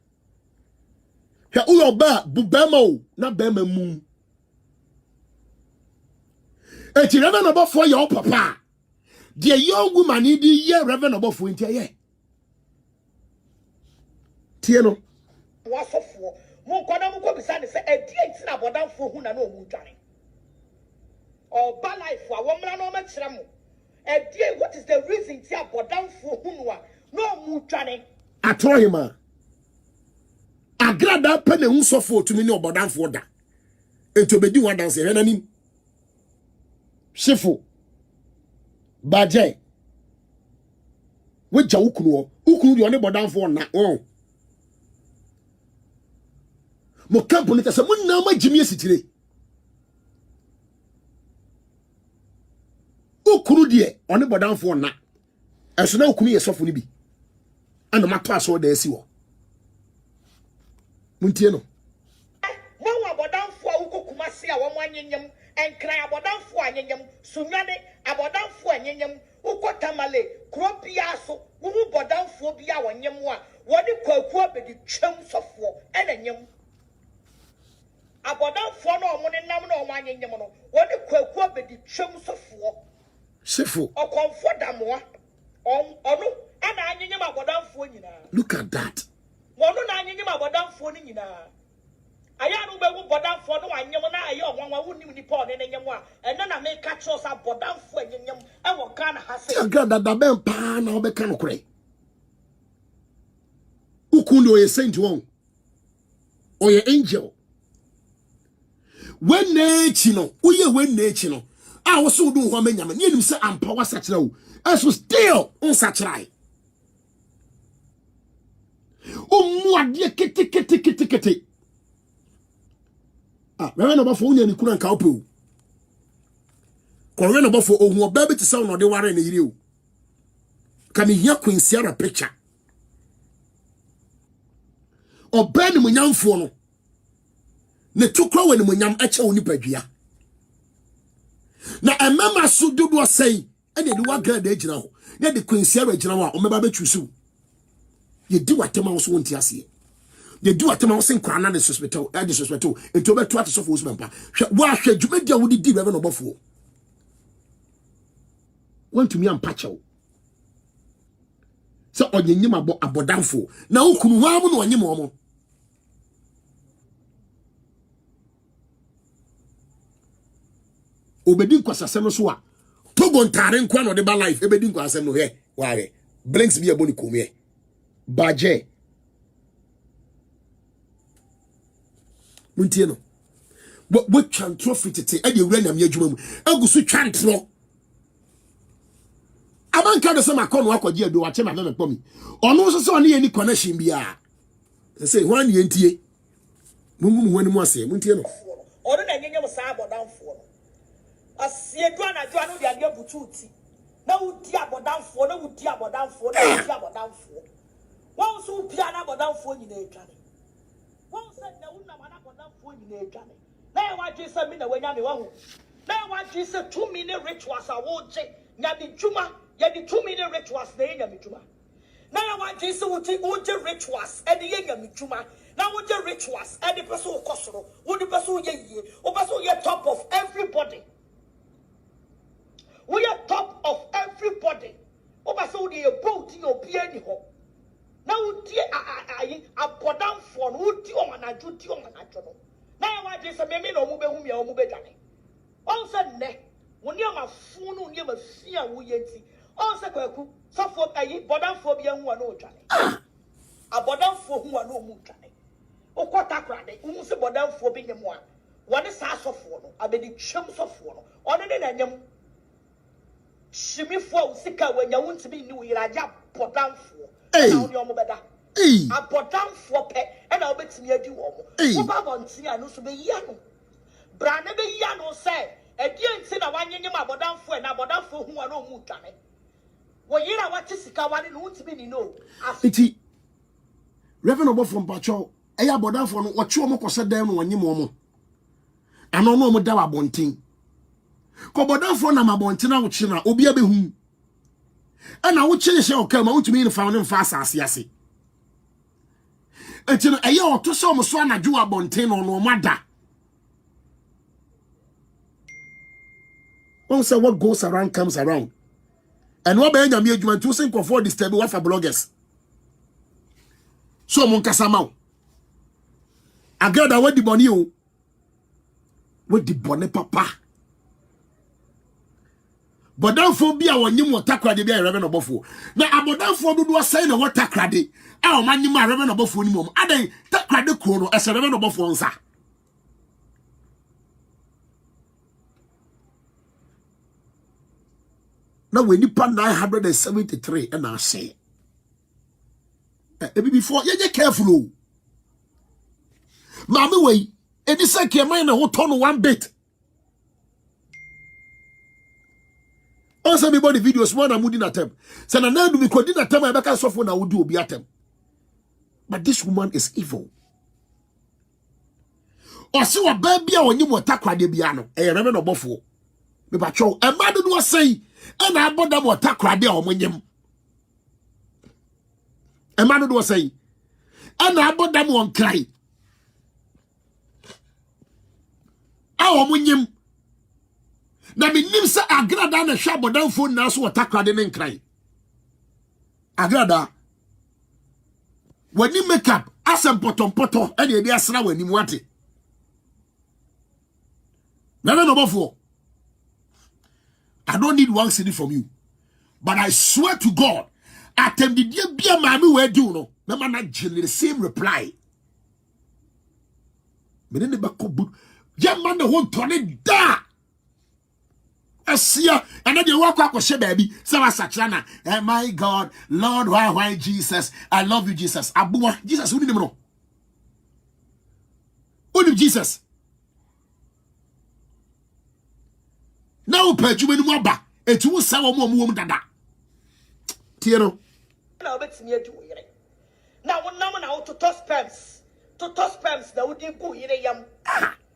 hwa uyo ba bubama o na bema mu eti Reverend Obofo your papa the young woman in the year Reverend Obofo into ye tieno was so for munko na munko bisane say e die ntina bodan fo hu na no mu dwane or ba life wa womra no ma kire mo e die what is the reason ti abodan fo hu no a no mu dwane atohima Agradaa pe ne hu sofo tumi ne obodan fo da entobedi wan dance he nanim Shifu Bechie we jawu kunu di one bodan fo na mo kampo ne tese mo na ma Jimmy esitire ukunu die one bodan fo na eso na ukunu ye sofo ni bi ana mato aso da esi wo muntie no mo wa bodan fo ukokuma se a wo anyenyem enkran abodanfo anyanyam sunwane abodanfo anyanyam ukotamale kropia so wo bodanfo bia wonyem a wodi kwaku abedi twam sofo enanyam abodanfo no omone nam no omanyanyam no wodi kwaku abedi twam sofo Shifu okonfo damoa ono ana anyanyam abodanfo nyina look at that wono na anyanyam abodanfo ni nyina aya no be bodanfo no anyem na aye onwanwa wonim ni Paul ne nyem a ene na me ka tro sa bodanfo anyem e wo Ghana ha se Agradaa da ben pa na obeka no kure ukundi oye saint won oye angel when nachi no oye when nachi no a wo so do ho amanyam ne nim se ampa wasachira wo eso still unsachirai mu ade kete Reverend Obofo unya ni kuna nka ope o Reverend Obofo ohun oba bi te se no de ware na yire o ka ne hia kwensiara picture oba ni munyamfo no ne tukwa we ni munyam ache oni padua na emama so dodo sei ene de wa grade agina ho ne de kwensiara agina ho a o meba be twusu ye di watema wo so wonti ase they do atema wosen krana ne suspecto disrespecto ento be to ateso fo usmempa wa hwe dwumadia wo di Reverend Obofo want to me am pacho So onyanyim abodamfo na okunu hwamu no onyim omo obedi nkwasasem so a togo ntare nkwa no de ba life ebedi nkwasasem no he ware blinks bi aboni komie baje muntie no bo twantro fitete e de wura nyam adwuma mu agusu twantro Amankrado se makono akwaji ado wache ma me kpomi ono so se one ye ni connection bia se hwan ye ntie mungu hwani mu ase muntie no ono na nyenye mo sa abodamfo no asiedu anadwo anu de ade bututi na wudi abodamfo na wudi abodamfo na wudi abodamfo won so bia na abodamfo nyina etwane won se na wunna ma na abodamfo nyina etwane na ye waje se mi na wanya me wahu na ye waje se 2 minute rituals awoje nya di juma ya di 2 minute rituals na nya me juma na ye waje se wuti oje rituals e de nya me juma na woje rituals e de person ukosoro wo de person ye yie o person ye top of everybody. We are top of everybody. Oba so the boat in your piano ho. Now dear a podam for no dio manaju dio manajono. Now I just a meme no mube hum ya mube dane. On said ne, when you are funu near a fear we yeti. On said kwaku, so for a bodam for be who are no jane. A bodam for who are no mujane. O quata crade, who se bodam for being a one. One is ass of one, I be the chums of one. On an Shimi for sika when you want to be new iraja podamfo na oni omo beda a podamfo pe e na obetimi adi wo mo wo ba bonti anu so be ya no bra na be ya no say e die nti na wanyenyem abodamfo na abodamfo hu anu mu twane wo yira wati sika wani no ntimi ni no iti reverend obo from pacho e ya abodamfo no wo che omo kose dan no wanyem omo ano no omo da wa bontin Kobodafo na mabontina wuchi na obi abehu ana wuchi hye okama wutumi ni fa ne mfa asase ase etino eye otoso omso anadwo abontin no mada won say what goes around comes around and what be nyame adwuma to sin for disturb wa for bloggers so mon kasama Agradaa wadi boni o wadi boni papa Bodamfo bia wonyim wotakrade bia rebe no bofo na abodamfo dodo asai na wotakrade a o manyim a rebe no bofo ni mom adan takrade kro no ese rebe no bofo nsa na we nipa 973 and I say before you careful mama we edi say keman na wo turn one bit. Also, everybody videos one amudi na tem. Say na do me kodi na tem abeka sofo na wudi obi atem. But this woman is evil. Ose wa baby a onyi motakrade bia no. Rebe no bofo. Me ba cho. E ma do no say e na aboda motakrade a omonyem. E ma do no say e na aboda mo nkrai. A omonyem. Na minim sa Agradaa na hwa bodamfo na so wotakrade ne nkran Agradaa wani makeup Asem potom e de asra wani mu ate na no bofo I don't need one city from you but I swear to God atem de dia bia maami we do no na mana gele the same reply me ne ba ko bu ya man the won tone da Asia, and then you walk up with baby. Sakrana. Oh my God, Lord, why Jesus? I love you, Jesus. Abua, Jesus, who didn't know? Who did Jesus? Now, Perjuman Waba, a 2 7 woman dada. Tiro. Now, let's near to it. Now, one number now to toss pants, that would go in a yam.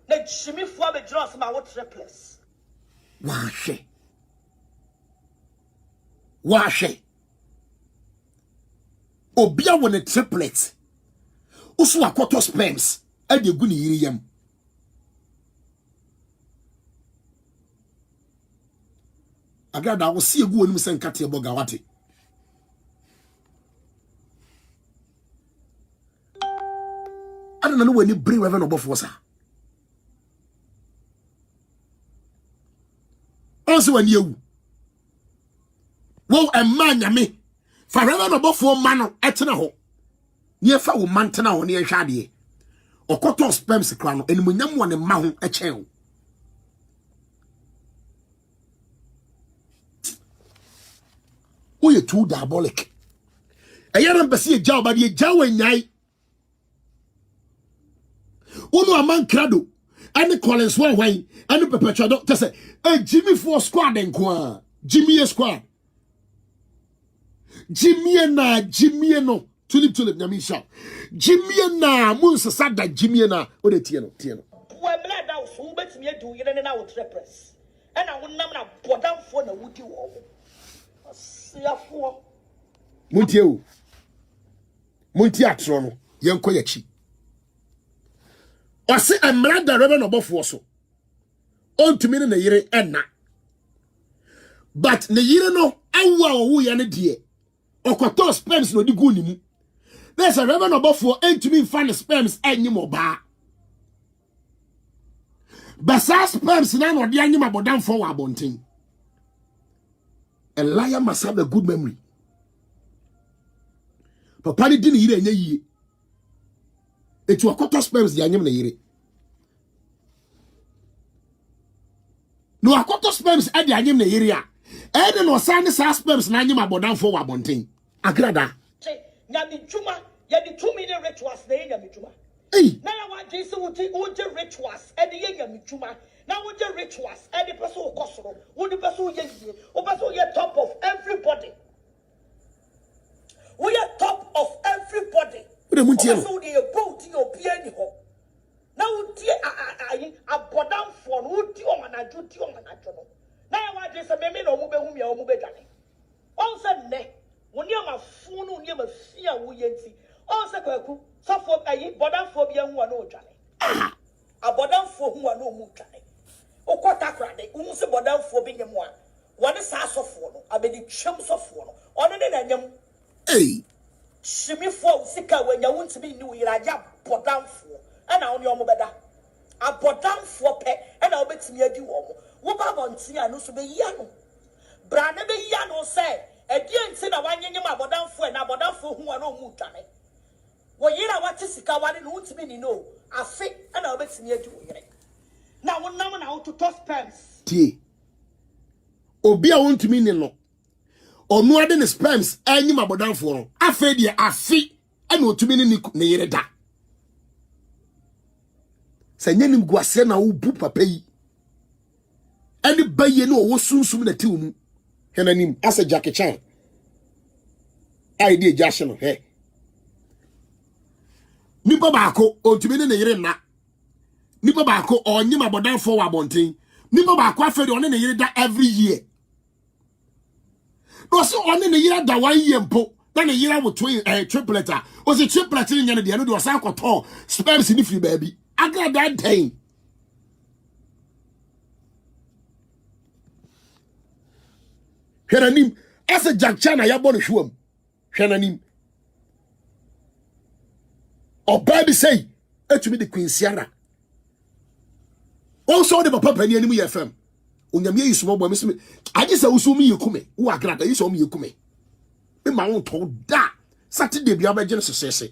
Let Shimmy for the dross my what replace. Washe obia won triplets usu akoto sperms e de gu ni yiri yam Agradaa wo se egu onum se nkate boga wate I don't know when you bring Reverend Obofosa. Also when you wo a man yame for Reverend Obofo man etena ho near fa wo mantena ho ne hwade okoto sperms kra no enumunyam wo ne ma ho echen wo ye too diabolic ayara mbese ye jaw ba de jaw anyai Uno Amankrado and Collins one wine and perpetual doctor say Jimmy for squad and qua Jimmy squad Jimmy no tulip Yamisha Jimmy na Musa Sada Jimmy na what a tiano. Well, glad I was who bet me do you and I would repress. And I would not put down for the woody wall. See a four Muntiatrono, young Koyachi. Or say a murder Reverend Obofo so. On to me in the year and na. But the year no, I wow yana dear. Or quator sperms no di guni. There's a Reverend Obofo ain't to me find the sperms any more bar. But sperms now or the animal but down for our bunting. A liar must have a good memory. Papa didn't hear any ye. It was quarter sperms the animal year. No, a quarter sperms at the animal area. And no sandy sperms na animal but down for our bunting. Agrada. Yadi Chuma, Yadi 2 million rituals, the Yami Chuma. Now I want Jason would take rituals at the Yami Chuma. Now would the rituals at the person who cost would the person who top of everybody. We are top of everybody. Also, they are both your piano. Now, dear, I bought down for who do you want to do? Now, I want this a meme or move or move. Also, when you are a fool, you have a fear. We see also, suffer a bottom for young one, no Johnny. A bottom for who are no Mutani. O Quatakrade, who was a bottom for being one. One is ass of one, I mean, the chums of one. On an young. Hey. Shimmy for sicker when you want to be new, I jump put down for, and I only better. I put down for pet, and I'll bet me a do. What about Tia no to be young? Brand be young say, again, say the one you about down for, and about down for who are no mutane. Well, you know what is the one who wants me no. I fit, and I'll bet me a do. Now, one number now to toss pants. Tea. Obia want to mean no. Or no other sperms any mabodan for I fed ye a fee and no to me near da. Sanyanim guasena who boop a pay. Any bay ye no was soon the tomb. Henanim as a Jackie Chan. Idea Jashan, hey. Nipa bako or to me near na. Nipa bako or Nimabodan for a bonting. Nipa bako fed on a year that every year. No, so on in the year that 1 year po, then a year with triplet. Was a triplet in the end was alcohol, sperms in if you baby. I got that thing. Henanim, as a Jack Chana, ya born a shoe. Henanim. Or baby say, to me the Queen Sierra. Also, the papa and the enemy FM. Unyamye is small boy, Miss. I just saw me you come. Who are glad you saw me you come. Me my own told that Saturday be our Genesis.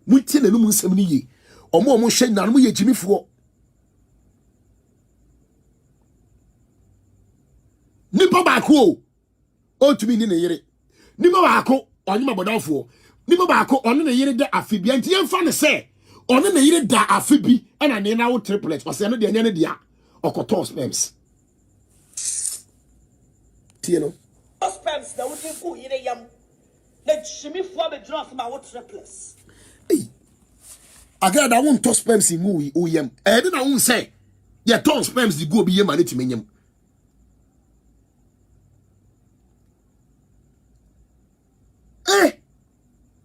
We tell the Lumun 70 ye. Or more shade than we Jimmy for. Nipa bako. Oh, to me in a year. Nipa bako on your mother for. Nipa bako on a year that amphibian. Tian fan say. On the year that amphibi and an now triplet was another dia or cotor sperms. Tiano. Sperms that would go in a yam. Let Shimmy for the draft my what triplets. Agya, I won't toss sperms in movie, yam. I didn't say, yeah, toss sperms the go be yam and it minium.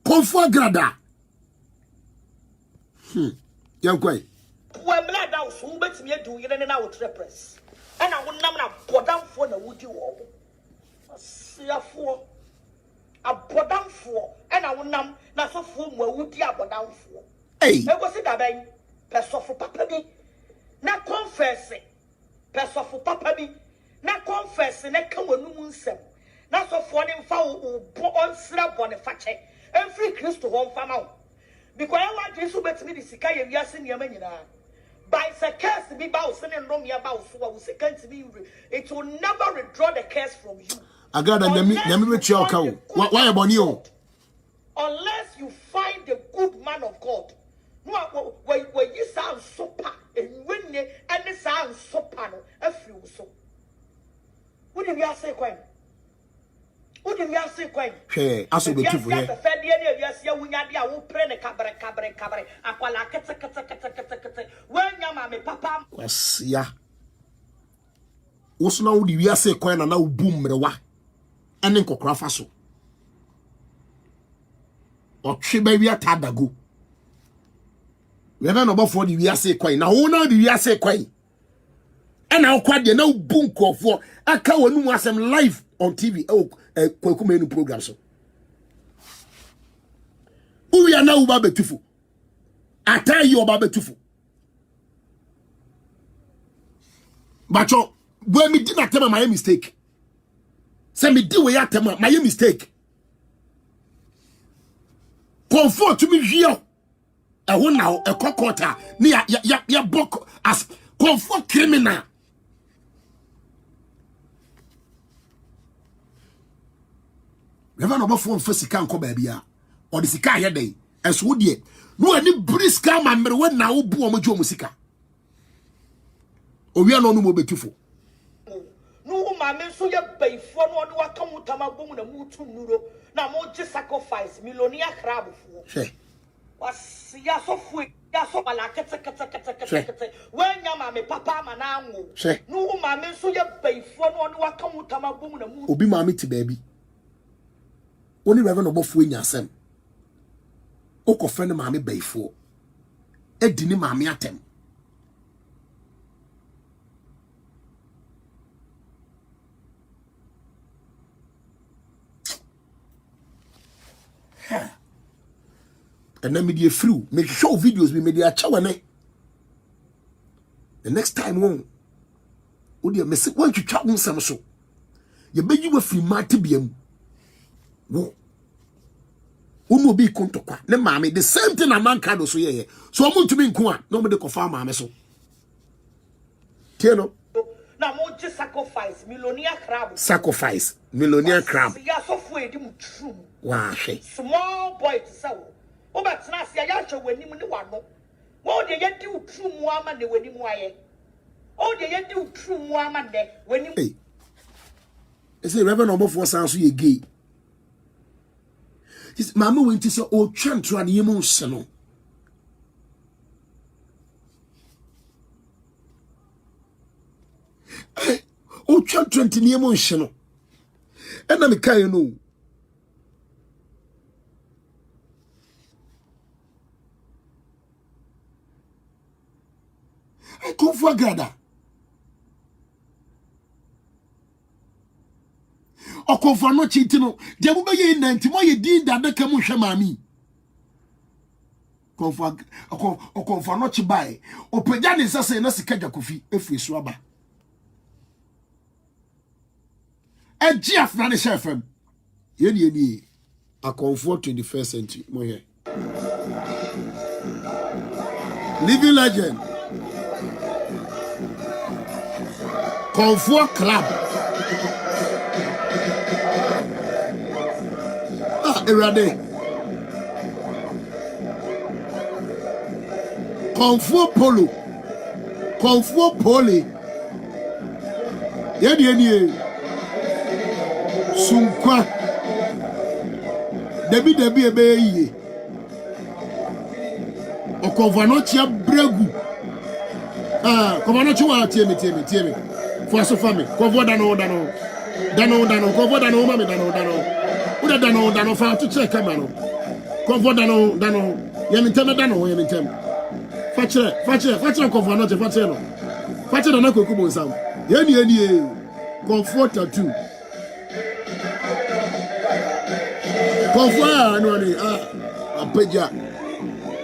Confort Agradaa. Young quay. Well, glad I was who bet me do you and I would repress. And I would not put down for the woody wall. See a four. A put down for, and ana wonam na sofo mu awudi abodamfo Hey. e go si daben pesofo papa bi na confess pesofo papa bi na confess na ka wanum nsem na sofo ne mfa wo bo onsra bone fache every Christo ho mfa ma wo because I want Jesus betimi di sika ye wiase niam nyina by the curse be bow sin and rom ya bow so we second to be it will never withdraw the curse from you. Agada nyame bechi oka wo. Why e boni o? Unless you find the good man of God. No we you sound super and when any sound super no afri wo so. What do you say kwan? What do you say kwan? Hwe aso betufu he. Kwasia. Wosuna wo di wiase kwan na wo bum mrewa. Ene nkokora fa so. Otwe ba wi atadago. Reba no bofo di wiase kwan na wo na di wiase kwan. Ena wo kwade na wo bum nkofo aka wonu asem live on TV kwaku menu program so. Uwi ana uba betufu. Atayi oba betufu. Bacho, when me did not tell my mistake. Say me do we tell my mistake. Comfort to me here. I won now a cockota near ya book as comfort criminal. Never no phone for sika nko ba bia or the sika here dey eso de no ani briska ma mere when na wo bu omojo musika owi ano no mo betufo no ma me so ye baifo no no waka mutama bom na mutu nuro na mo je sacrifice millionaire crab fo was ya so fu ya so bala kete when ya ma me papa ma na anwo no ma me so ye baifo no waka mutama bom na mutu obi ma me ti baby Only Reverend Obofo nya asem. Okofe ne maame baifo. Edi ne maame atem. And then me dey through, make show videos me dey achawane. The next time won. Odi me se wan twitwa nsem so. Ye beji wa free mate biam. No. Uno be kontokwa. Ne mame the same thing Amankrado so ye. So omo ntumi nko a, no me de kofa mame so. Tie no. Na mo je sacrifice millionaire crab. Sacrifice millionaire crab. Ya so fu edi mu true. Wa hwe. Small boy to say wo. Wo betena se ya hwe wani mu ne wano. Wo de ye di true mu ama ne wani mu aye. O de ye di true mu ama ne wani. Hey. Ese Reverend Obofo san so ye gay. His mama went to say, oh, chantro and emotional. Oh, chantro and emotional. And I'm a kind of know. I come for Agradaa. Okonfa no chitino de wo be ye nanti mo ye din da de kam hwe mami okonfa no chi bae opagya ne sase na sika dwakofi efue so aba agi afra ne chefam ye akonfo 21st century mo here living legend Comfort Club. Erade. Comfort Polo. Comfort Poli. Yedi. Sunkwa. Debi ebe ye. Okonvanochia bregu. Konvanochi wa tiemi. For so family. Konvo dano. Konvo dano mami dano. Uda dano fa to check camera. Konvo dano. Yemintem dano yemintem. Fache konvanochi fache no. Fache dano kokubo nsam. Yedi. Comfort tattoo. Confire no ni apeja.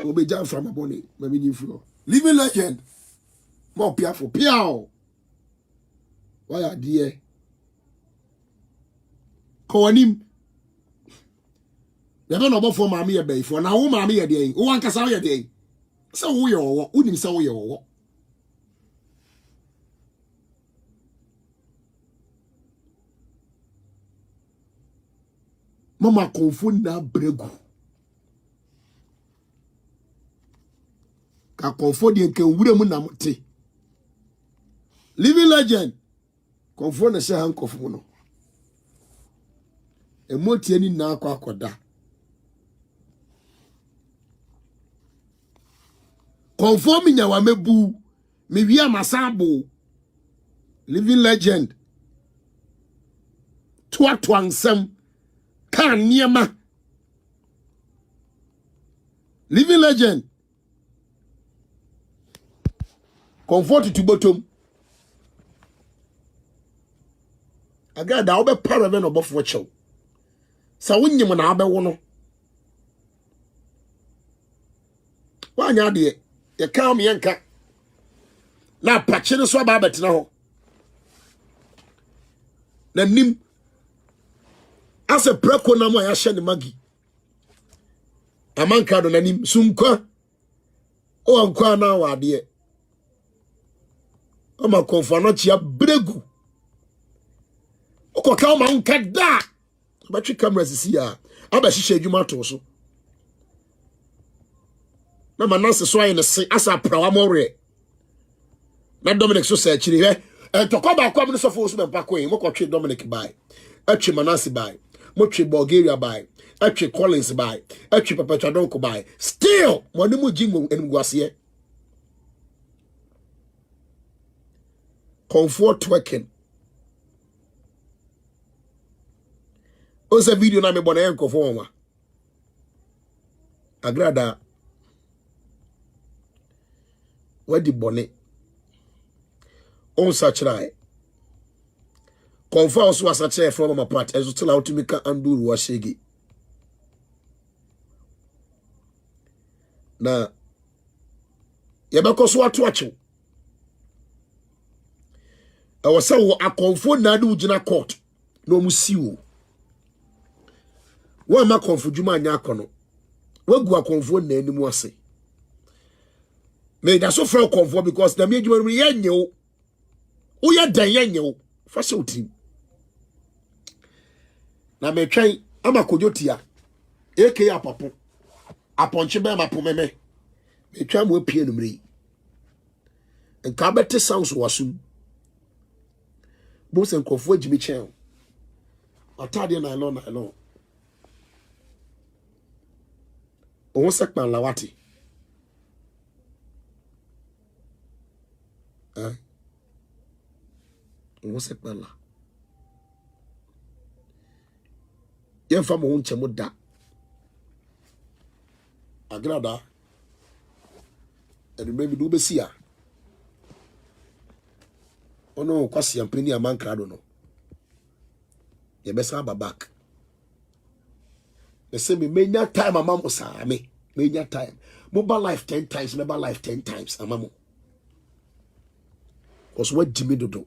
Obeja from aboni. Mami ni flo. Living legend. More piafo piao. Why are dear? Kawanim. Never know for mammy a bay for now. Mammy a day. Oh, one cassa a day. So we all wouldn't say we all. Mama confunda bregu. Ka confodi nke wure mu na mte. Living legend. Confond se hankofu no. Emoti ani na akwa akoda. Conform nya wa mebu me wi masabo. Living legend. Twansem kan niema. Living legend. Comfort to bottom. Agradaa obe paraven obofo chew. Sa wonyim na abewo no. Wanya de ye ka me yanka. Na pache no so ba betina ho. Na nim ase preko na mo ya hye ne magi. Amankrado na nim sunkwa. O ankwa na wa de. Ama konfano chia bregu. Oko ka ma nka da. Battery cameras is here. Aba hihye adwuma to so. Na manase so aye ne se asa prawa more. Na Dominic so say chiri he. Tokwa ba kwa me so fo so be pakwa mo ko twe Dominic bai. Atwe Manase bai. Mo twe Bulgaria bai. Atwe Collins bai. Atwe Papa Chadonko bai. Still mo ne mo jingo enguase. Comfort working. Ose video na me bona enko fo wa. Agradaa. Wadi bone. On sachrai. Confirm so asachrai from my part. Ezo tell how to make anduru wa shege. Na yebeko so atoache. Awasa wo akonfo na ade ugina court. No musiwo. Wa ma konfo djuma anya akono. Wagu akonfo na animu ase. Me da so fra konfo because na me djuma ye nye wo. Wo ya dan ye nye wo. Fa se utim. Na me twen ama kojotia. Eke apapo. Aponche be ma pomeme. Me twa mo apie numri. Nka bete sounds wasum. Both and confo Jimmy Chen. Atade na alone. O sekpan lawati. O sekpan la. Yen fa mo hunche mo da. Agradaa. And maybe do be see ya. Oh no, kwasi yampini Amankrado no. Ye besa ba back. They say me menya time amamo sa me. Menya time. Mobile life 10 times, mobile life 10 times amamo. Cause what Jimmy do.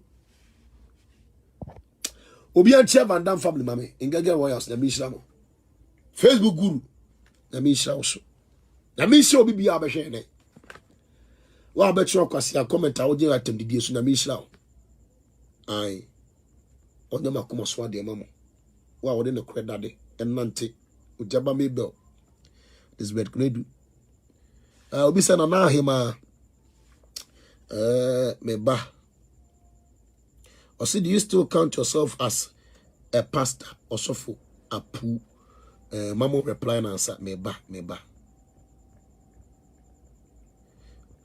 Obi antia Van Dam family mame. Ingage Royals na mi mo. Facebook guru na mi so. Na mi se obi bia be hwe ne. Wa be tro kwasi ya commenta wo je atem didie so na mi Ai. Onye makoma so ade mamo. Wa wo de ne kweda de enante ujaba mebel. This bed kunedu. Obi se na ahima meba. Or see, do you still count yourself as a pastor or so for a poo? Mamo reply and answer meba.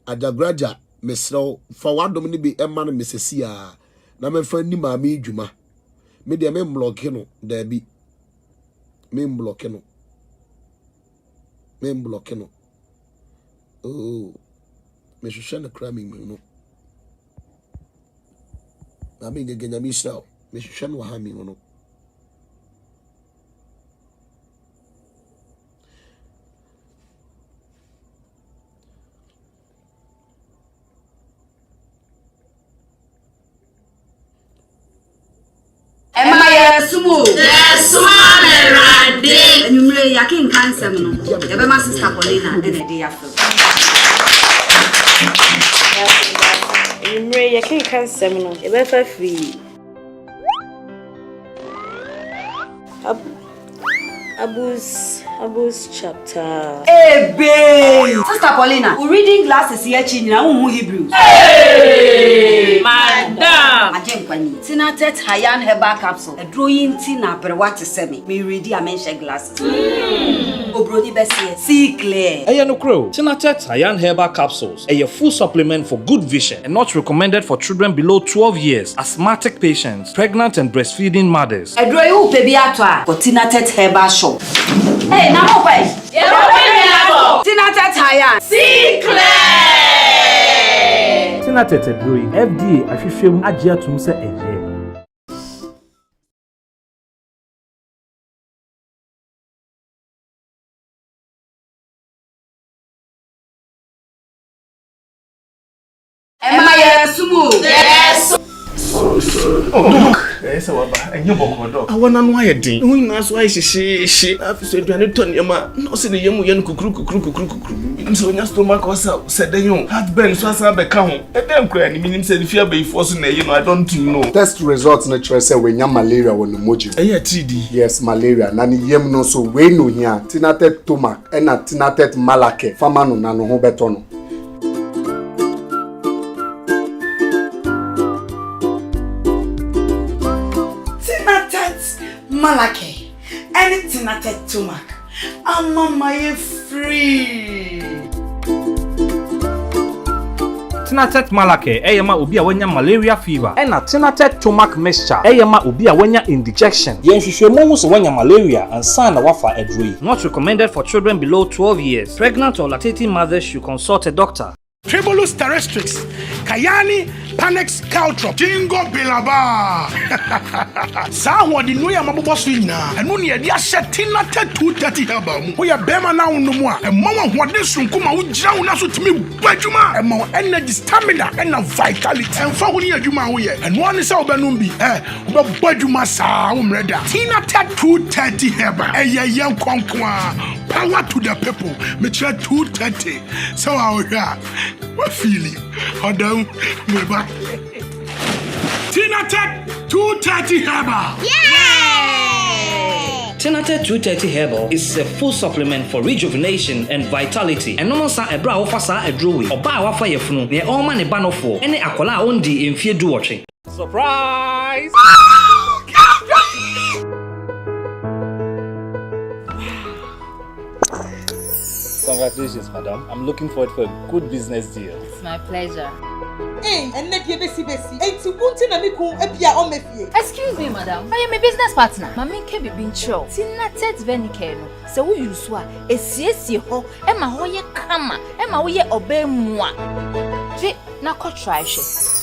Agradaa mesro for what domini be a man Mrs. Na me fa ni ma me djuma me de me block no da bi me block no oh me hwehwe na kra me no na me genya me show me hwehwe no ha me no Emma, Sumo. Yes, Rade. And you may yakin cancer. Your my sister Paulina and a day after. You may yakin cancer. You free. Abus chapter. Hey, babe! Sister Paulina, we're reading glasses here in Hebrew. Hey! Madam! Majenkwani, Tina Tet Hayan Herbal Capsule. A drawing Tina per what to semi. Me ready a mention glasses. Obroni Bessie, see clear. Hey, no crow. Tina Tet Hayan Herbal Capsules. A full supplement for good vision and not recommended for children below 12 years, asthmatic patients, pregnant and breastfeeding mothers. A drawing baby atwa for Tina Tet Herbal Shop. Hey, now wait. Tina Tet Hayan. See clear. Tina Tet Brewing. FDA Afifem Agya Tumse Agya. Emma, Sumo. Yes. Oh, look. Yes, and you walk. I want to know it. Who knows why she after 20 ton yama, no see the young kukru. So your stomach was out, said the young. Had been so as I become. And then crying, meaning said if you are forcing a I don't know. Test results natural say when you malaria when the moji. TD. Yes, malaria. Nani yem no so we no here. Tina Tet Tomac and a Tina Tet Malake. Famano nano ho betono. Malake, anything at Tumac. I'm my free. Tina Tet Malake, Eyama Ubia Wenya malaria fever, and a Tina Tet Tomac mixture, Eyama Ubia Wenya indigestion. Yen Shushomo Wenya malaria and Sana Wafa Edri. Not recommended for children below 12 years. Pregnant or lactating mothers should consult a doctor. Tribulus terrestrix, Kayani, Panex Caltrop, Jingo Bilaba. Sawa di Nuya Maboswina, and Munia dia Tina Tet 230 Herbal. We are Bema now no more, and Mama Wadisum Kuma would drown us to me, Bajuma, and more energy, stamina, and vitality. And Fawunia Juma, and one is our Banumbi, but Bajuma Saum Reda. Tina Tet 230 Herbal, a young conqueror. Power to the people, Mature 230. So our what feeling? Hold on, move back. Tina Tet 230 Herbal. Yeah! Tina Tet 230 Herbal is a full supplement for rejuvenation and vitality. And no sa ebra ofasa edrowi. Oba wafa yefunu. Ne all man e banofo. Ene akola ondi emfie du watching. Surprise! Congratulations, madam. I'm looking forward for a good business deal. It's my pleasure. Hey, and let you Bessie. Ain't you wanting a miku epia on me? Excuse me, madam. I am a business partner. Mammy can be being show. Tina Tet Venicano. So we use what? A CSC ho, Emma Hoye Kama, Emma Hoye obey moi. Nako try.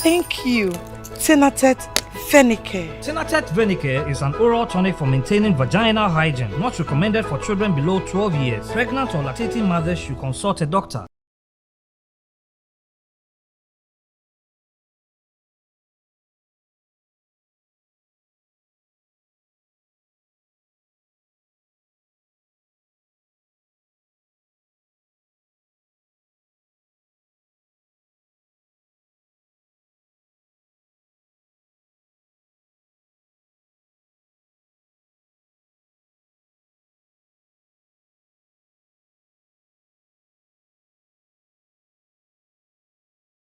Thank you, Tina Tet Venicare. Tina Tet Venicare is an oral tonic for maintaining vaginal hygiene. Not recommended for children below 12 years. Pregnant or lactating mothers should consult a doctor.